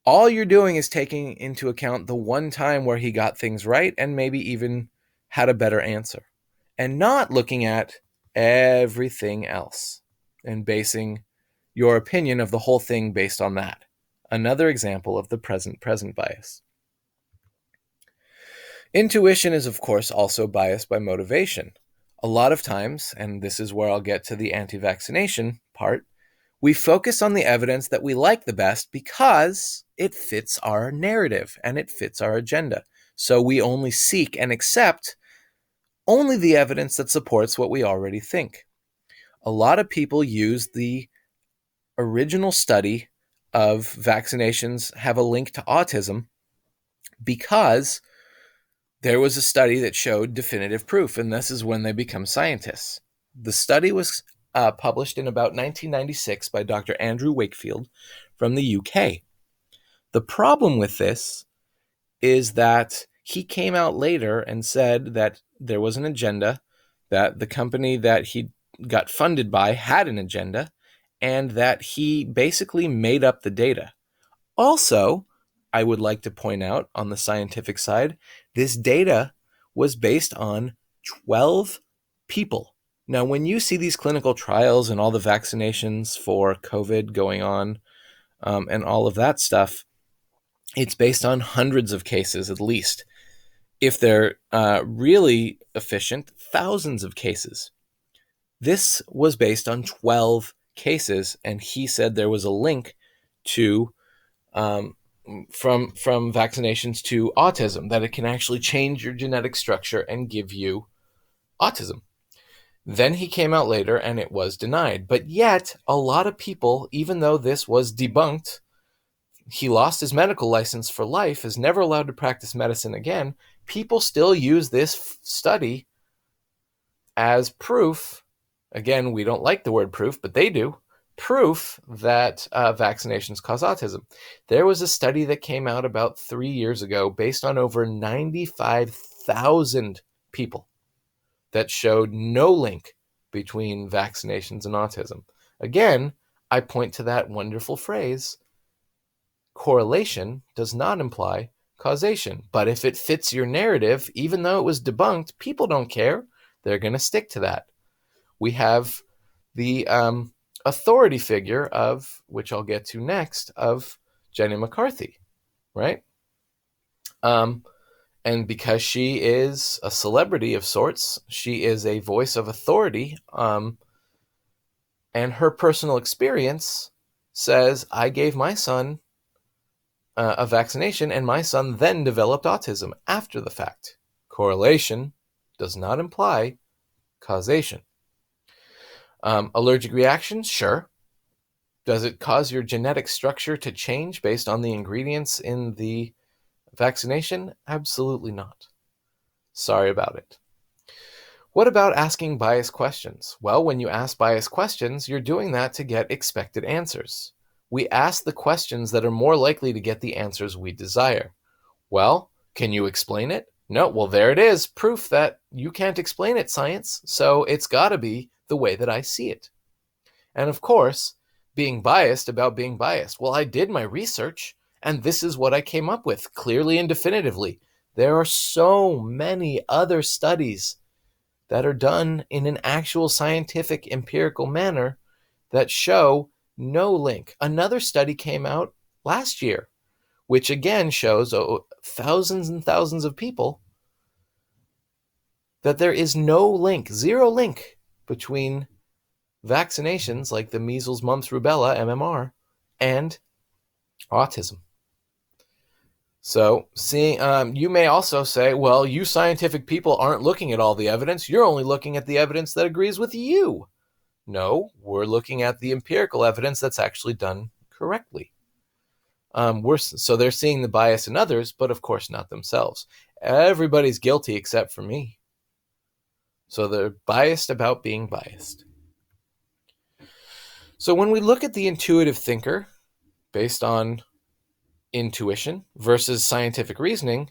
All you're doing is taking into account the one time where he got things right and maybe even had a better answer, and not looking at everything else and basing your opinion of the whole thing based on that. Another example of the present-present bias. Intuition is, of course, also biased by motivation. A lot of times, and this is where I'll get to the anti-vaccination part, we focus on the evidence that we like the best because it fits our narrative and it fits our agenda. So we only seek and accept only the evidence that supports what we already think. A lot of people use the original study of vaccinations have a link to autism because there was a study that showed definitive proof, and this is when they become scientists. The study was published in about 1996 by Dr. Andrew Wakefield from the UK. The problem with this is that he came out later and said that there was an agenda, that the company that he got funded by had an agenda, and that he basically made up the data. Also, I would like to point out on the scientific side, this data was based on 12 people. Now, when you see these clinical trials and all the vaccinations for COVID going on and all of that stuff, it's based on hundreds of cases at least. If they're really efficient, thousands of cases. This was based on 12 cases, and he said there was a link to from vaccinations to autism, that it can actually change your genetic structure and give you autism. Then he came out later and it was denied. But yet, a lot of people, even though this was debunked, he lost his medical license for life, is never allowed to practice medicine again. People still use this study as proof. Again, we don't like the word proof, but they do. Proof that vaccinations cause autism. There was a study that came out about 3 years ago based on over 95,000 people that showed no link between vaccinations and autism. Again, I point to that wonderful phrase, correlation does not imply causation. But if it fits your narrative, even though it was debunked, people don't care. They're going to stick to that. We have the authority figure of, which I'll get to next, of Jenny McCarthy, right? And because she is a celebrity of sorts, she is a voice of authority, and her personal experience says, I gave my son a vaccination, and my son then developed autism after the fact. Correlation does not imply causation. Allergic reactions, sure. Does it cause your genetic structure to change based on the ingredients in the vaccination? Absolutely not. Sorry about it. What about asking biased questions? Well, when you ask biased questions, you're doing that to get expected answers. We ask the questions that are more likely to get the answers we desire. Well, can you explain it? No, well, there it is. Proof that you can't explain it, science. So it's got to be the way that I see it. And of course, being biased about being biased. Well, I did my research, and this is what I came up with, clearly and definitively. There are so many other studies that are done in an actual scientific, empirical manner that show no link. Another study came out last year, which again shows thousands and thousands of people that there is no link, zero link between vaccinations like the measles, mumps, rubella, MMR, and autism. So, you may also say, well, you scientific people aren't looking at all the evidence. You're only looking at the evidence that agrees with you. No, we're looking at the empirical evidence that's actually done correctly. So they're seeing the bias in others, but of course not themselves. Everybody's guilty except for me. So they're biased about being biased. So when we look at the intuitive thinker based on intuition versus scientific reasoning,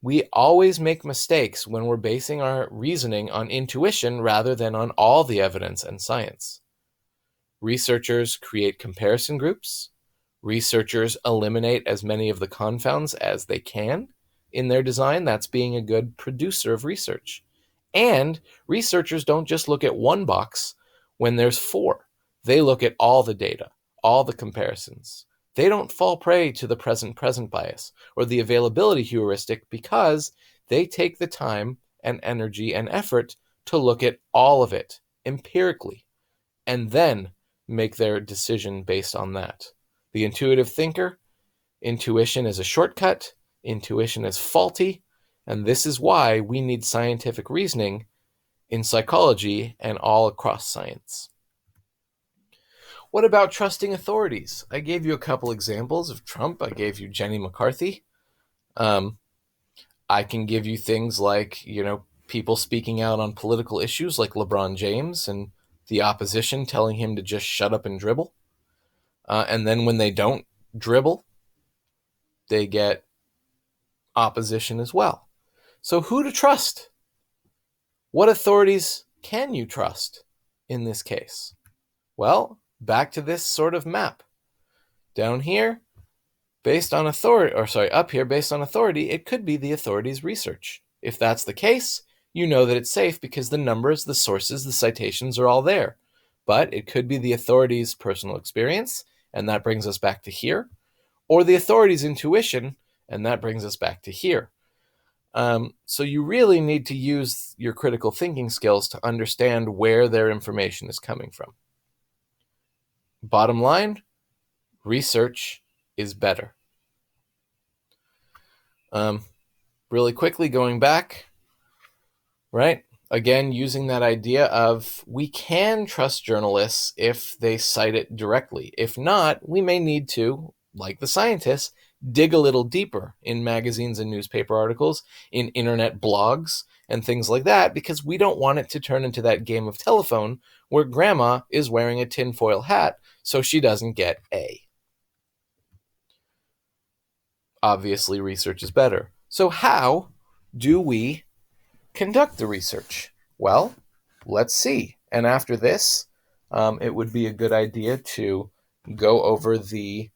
we always make mistakes when we're basing our reasoning on intuition rather than on all the evidence and science. Researchers create comparison groups. Researchers eliminate as many of the confounds as they can in their design. That's being a good producer of research. And researchers don't just look at one box when there's 4. They look at all the data, all the comparisons. They don't fall prey to the present bias or the availability heuristic because they take the time and energy and effort to look at all of it empirically and then make their decision based on that. The intuitive thinker, intuition is a shortcut, intuition is faulty, and this is why we need scientific reasoning in psychology and all across science. What about trusting authorities? I gave you a couple examples of Trump. I gave you Jenny McCarthy. I can give you things like, people speaking out on political issues like LeBron James and the opposition telling him to just shut up and dribble. And then when they don't dribble, they get opposition as well. So who to trust? What authorities can you trust in this case? Well, back to this sort of map. Down here, based on authority, up here, based on authority, it could be the authority's research. If that's the case, you know that it's safe because the numbers, the sources, the citations are all there. But it could be the authority's personal experience, and that brings us back to here, or the authority's intuition, and that brings us back to here. So you really need to use your critical thinking skills to understand where their information is coming from. Bottom line, research is better. Really quickly going back, right? Again, using that idea of we can trust journalists if they cite it directly. If not, we may need to, like the scientists, dig a little deeper in magazines and newspaper articles, in internet blogs, and things like that, because we don't want it to turn into that game of telephone where grandma is wearing a tinfoil hat so she doesn't get A. Obviously, research is better. So how do we conduct the research? Well, let's see. And after this, it would be a good idea to go over the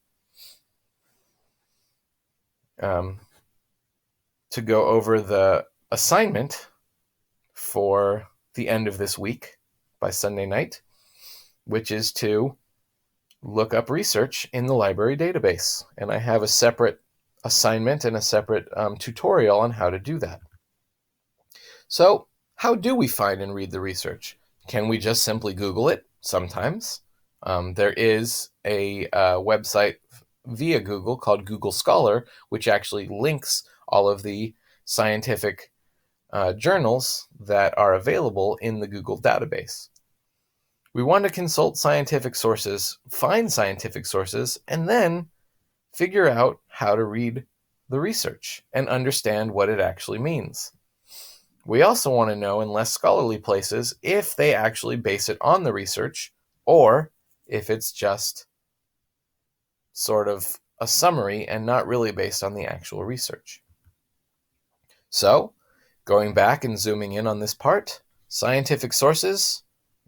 assignment for the end of this week by Sunday night, which is to look up research in the library database. And I have a separate assignment and a separate tutorial on how to do that. So how do we find and read the research? Can we just simply Google it? Sometimes. There is a website via Google called Google Scholar, which actually links all of the scientific journals that are available in the Google database. We want to consult scientific sources, find scientific sources, and then figure out how to read the research and understand what it actually means. We also want to know in less scholarly places if they actually base it on the research or if it's just sort of a summary and not really based on the actual research. So, going back and zooming in on this part, scientific sources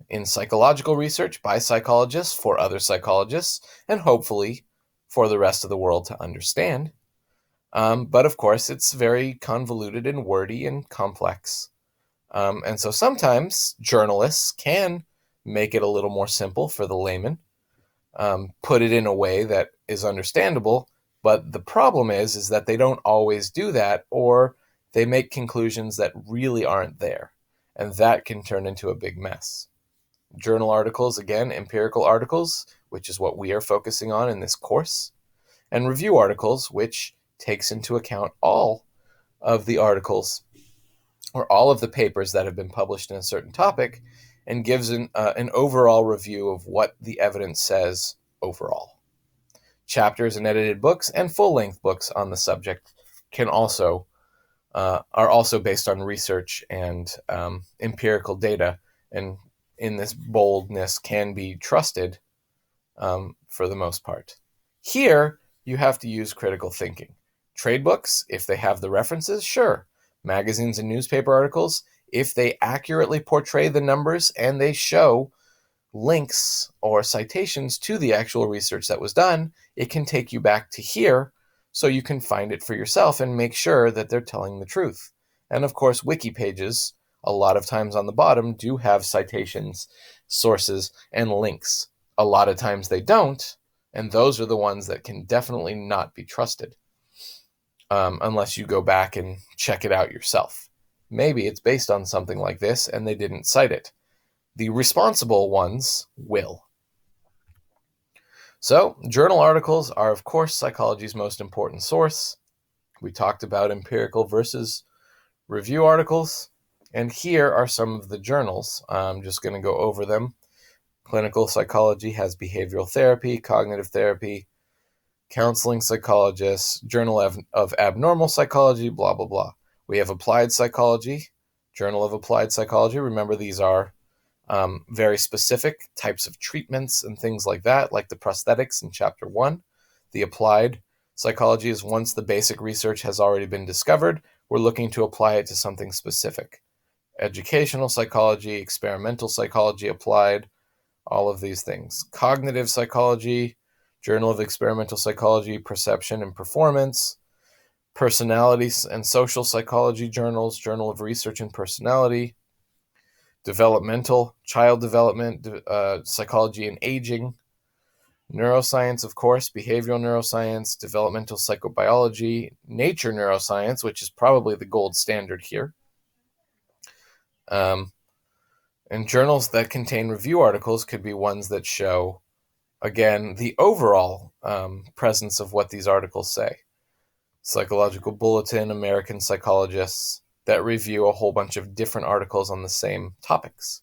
in psychological research by psychologists for other psychologists, and hopefully for the rest of the world to understand. But of course, it's very convoluted and wordy and complex. And so sometimes journalists can make it a little more simple for the layman, put it in a way that is understandable. But the problem is that they don't always do that, or they make conclusions that really aren't there. And that can turn into a big mess. Journal articles, again, empirical articles, which is what we are focusing on in this course, and review articles, which takes into account all of the articles or all of the papers that have been published in a certain topic and gives an overall review of what the evidence says overall. Chapters and edited books and full-length books on the subject are also based on research and empirical data, and in this boldness can be trusted for the most part. Here, you have to use critical thinking. Trade books, if they have the references, sure. Magazines and newspaper articles, if they accurately portray the numbers and they show links or citations to the actual research that was done, it can take you back to here so you can find it for yourself and make sure that they're telling the truth. And of course, wiki pages, a lot of times on the bottom, do have citations, sources, and links. A lot of times they don't, and those are the ones that can definitely not be trusted unless you go back and check it out yourself. maybe it's based on something like this and they didn't cite it. The responsible ones will. So, journal articles are, of course, psychology's most important source. We talked about empirical versus review articles, and here are some of the journals. I'm just going to go over them. Clinical psychology has behavioral therapy, cognitive therapy, counseling psychologists, Journal of Abnormal Psychology, blah, blah, blah. We have applied psychology, Journal of Applied Psychology. Remember, these are very specific types of treatments and things like that, like the prosthetics in Chapter 1. The applied psychology is once the basic research has already been discovered, we're looking to apply it to something specific. Educational psychology, experimental psychology applied, all of these things. Cognitive psychology, Journal of Experimental Psychology, Perception and Performance. Personality and social psychology journals, Journal of Research and Personality. Developmental, child development, psychology and aging. Neuroscience, of course, behavioral neuroscience, developmental psychobiology, nature neuroscience, which is probably the gold standard here. And journals that contain review articles could be ones that show, again, the overall presence of what these articles say. Psychological Bulletin, American Psychologists, that review a whole bunch of different articles on the same topics.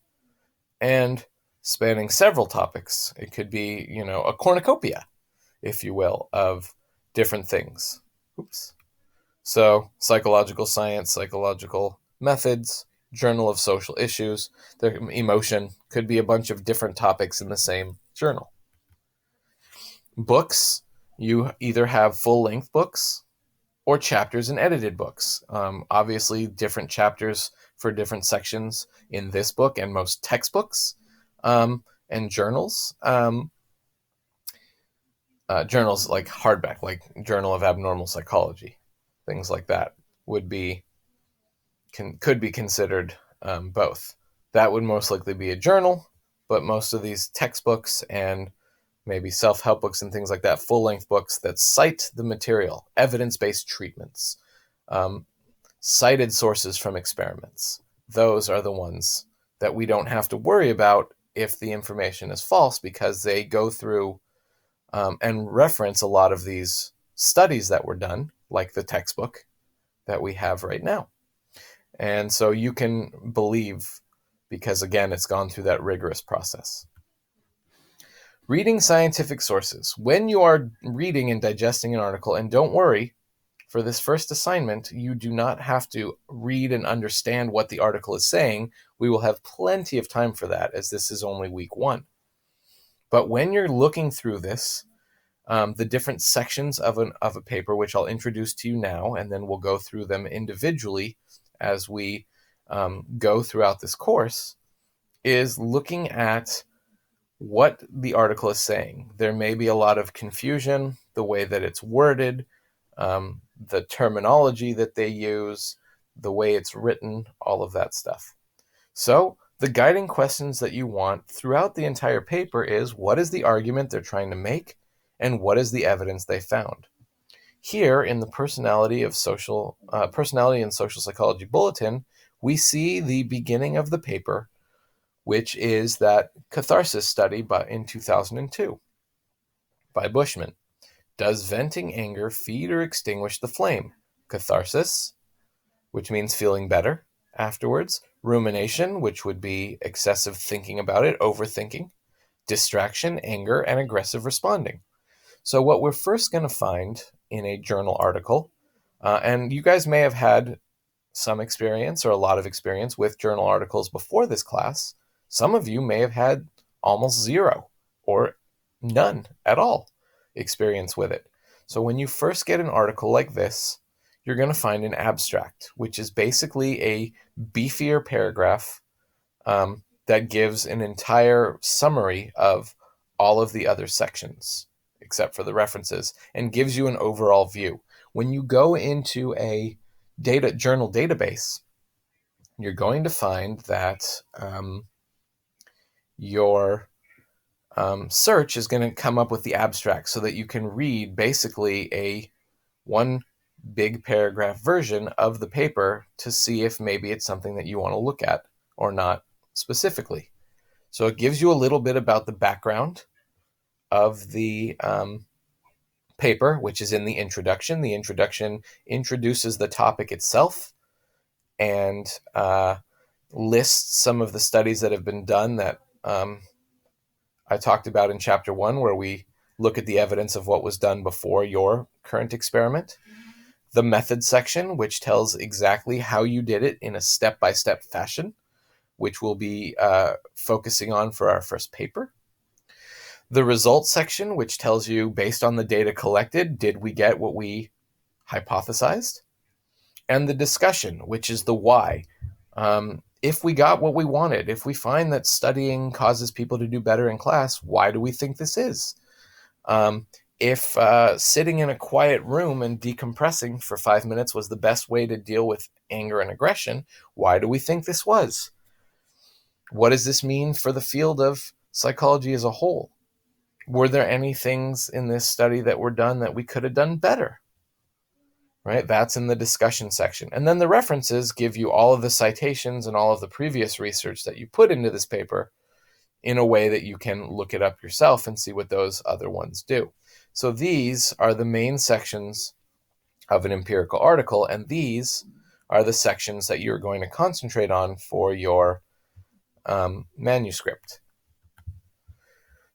And spanning several topics. It could be, a cornucopia, if you will, of different things. Oops. So, psychological science, psychological methods, Journal of Social Issues, the emotion could be a bunch of different topics in the same journal. Books, you either have full-length books or chapters and edited books. Obviously, different chapters for different sections in this book and most textbooks and journals. Journals like hardback, like Journal of Abnormal Psychology, things like that could be considered both. That would most likely be a journal, but most of these textbooks and maybe self-help books and things like that, full-length books that cite the material, evidence-based treatments, cited sources from experiments. Those are the ones that we don't have to worry about if the information is false, because they go through and reference a lot of these studies that were done, like the textbook that we have right now. And so you can believe, because again, it's gone through that rigorous process. Reading scientific sources. When you are reading and digesting an article, and don't worry, for this first assignment, you do not have to read and understand what the article is saying. We will have plenty of time for that, as this is only week 1. But when you're looking through this, the different sections of a paper, which I'll introduce to you now, and then we'll go through them individually as we go throughout this course, is looking at what the article is saying. There may be a lot of confusion, the way that it's worded, the terminology that they use, the way it's written, all of that stuff. So the guiding questions that you want throughout the entire paper is, what is the argument they're trying to make, and what is the evidence they found? Here in the Personality and Social Psychology Bulletin, we see the beginning of the paper, which is that catharsis study in 2002 by Bushman. Does venting anger feed or extinguish the flame? Catharsis, which means feeling better afterwards. Rumination, which would be excessive thinking about it, overthinking. Distraction, anger, and aggressive responding. So what we're first going to find in a journal article, and you guys may have had some experience or a lot of experience with journal articles before this class. Some of you may have had almost zero or none at all experience with it. So when you first get an article like this, you're going to find an abstract, which is basically a beefier paragraph that gives an entire summary of all of the other sections, except for the references, and gives you an overall view. When you go into a journal database, you're going to find that your search is going to come up with the abstract so that you can read basically a one big paragraph version of the paper to see if maybe it's something that you want to look at or not specifically. So it gives you a little bit about the background of the paper, which is in the introduction. The introduction introduces the topic itself and lists some of the studies that have been done that I talked about in chapter 1, where we look at the evidence of what was done before your current experiment. The method section, which tells exactly how you did it in a step-by-step fashion, which we'll be focusing on for our first paper. The results section, which tells you, based on the data collected, did we get what we hypothesized? And the discussion, which is the why. If we got what we wanted, if we find that studying causes people to do better in class, why do we think this is? If sitting in a quiet room and decompressing for 5 minutes was the best way to deal with anger and aggression, why do we think this was? What does this mean for the field of psychology as a whole? Were there any things in this study that were done that we could have done better? Right? That's in the discussion section. And then the references give you all of the citations and all of the previous research that you put into this paper in a way that you can look it up yourself and see what those other ones do. So these are the main sections of an empirical article, and these are the sections that you're going to concentrate on for your manuscript.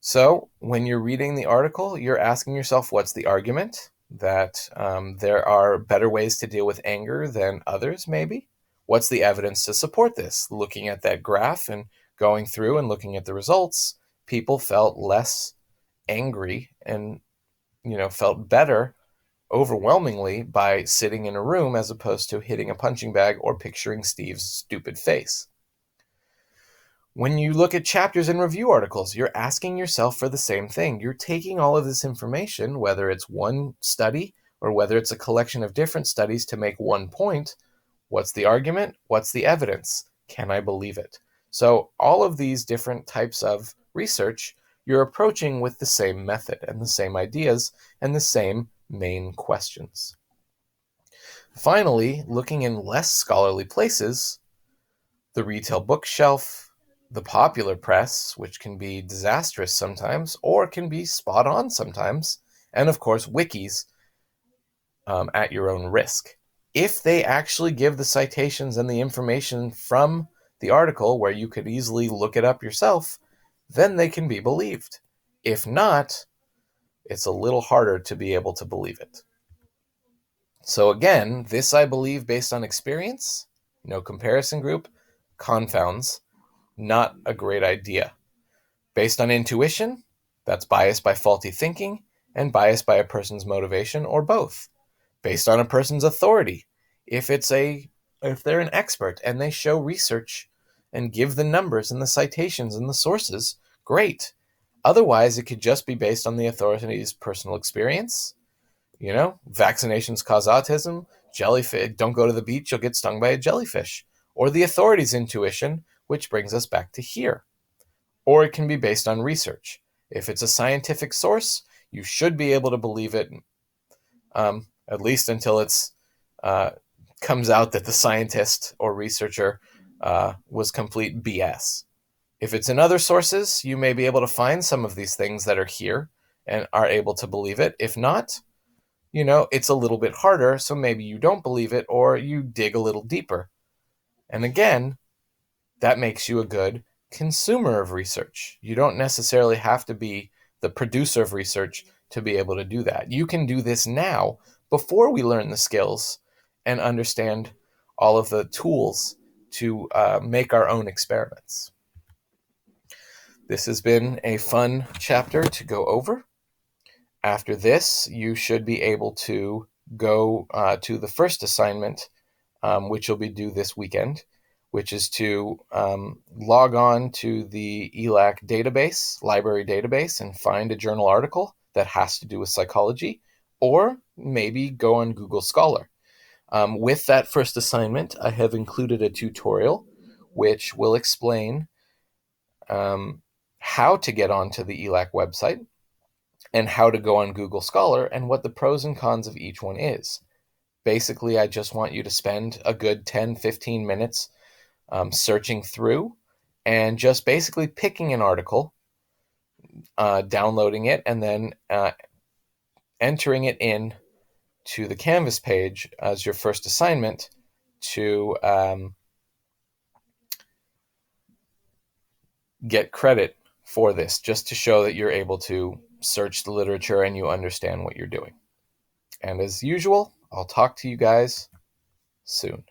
So when you're reading the article, you're asking yourself, what's the argument? That there are better ways to deal with anger than others, maybe? What's the evidence to support this? Looking at that graph and going through and looking at the results, people felt less angry and, felt better overwhelmingly by sitting in a room as opposed to hitting a punching bag or picturing Steve's stupid face. When you look at chapters and review articles, you're asking yourself for the same thing. You're taking all of this information, whether it's one study or whether it's a collection of different studies, to make one point. What's the argument? What's the evidence? Can I believe it? So all of these different types of research, you're approaching with the same method and the same ideas and the same main questions. Finally, looking in less scholarly places, the retail bookshelf, the popular press, which can be disastrous sometimes or can be spot on sometimes, and of course wikis at your own risk. If they actually give the citations and the information from the article where you could easily look it up yourself, then they can be believed. If not, it's a little harder to be able to believe it. So again, this I believe based on experience, no comparison group, confounds, not a great idea. Based on intuition, that's biased by faulty thinking and biased by a person's motivation, or both. Based on a person's authority, if they're an expert and they show research and give the numbers and the citations and the sources, great. Otherwise, it could just be based on the authority's personal experience. Vaccinations cause autism, jellyfish, don't go to the beach, you'll get stung by a jellyfish. Or the authority's intuition, which brings us back to here. Or it can be based on research. If it's a scientific source, you should be able to believe it, at least until it's comes out that the scientist or researcher was complete BS. If it's in other sources, you may be able to find some of these things that are here and are able to believe it. If not, it's a little bit harder, so maybe you don't believe it or you dig a little deeper. And again, that makes you a good consumer of research. You don't necessarily have to be the producer of research to be able to do that. You can do this now before we learn the skills and understand all of the tools to make our own experiments. This has been a fun chapter to go over. After this, you should be able to go to the first assignment, which will be due this weekend, which is to log on to the ELAC database, library database, and find a journal article that has to do with psychology, or maybe go on Google Scholar. With that first assignment, I have included a tutorial which will explain how to get onto the ELAC website and how to go on Google Scholar and what the pros and cons of each one is. Basically, I just want you to spend a good 10-15 minutes searching through and just basically picking an article, downloading it, and then entering it in to the Canvas page as your first assignment to get credit for this, just to show that you're able to search the literature and you understand what you're doing. And as usual, I'll talk to you guys soon.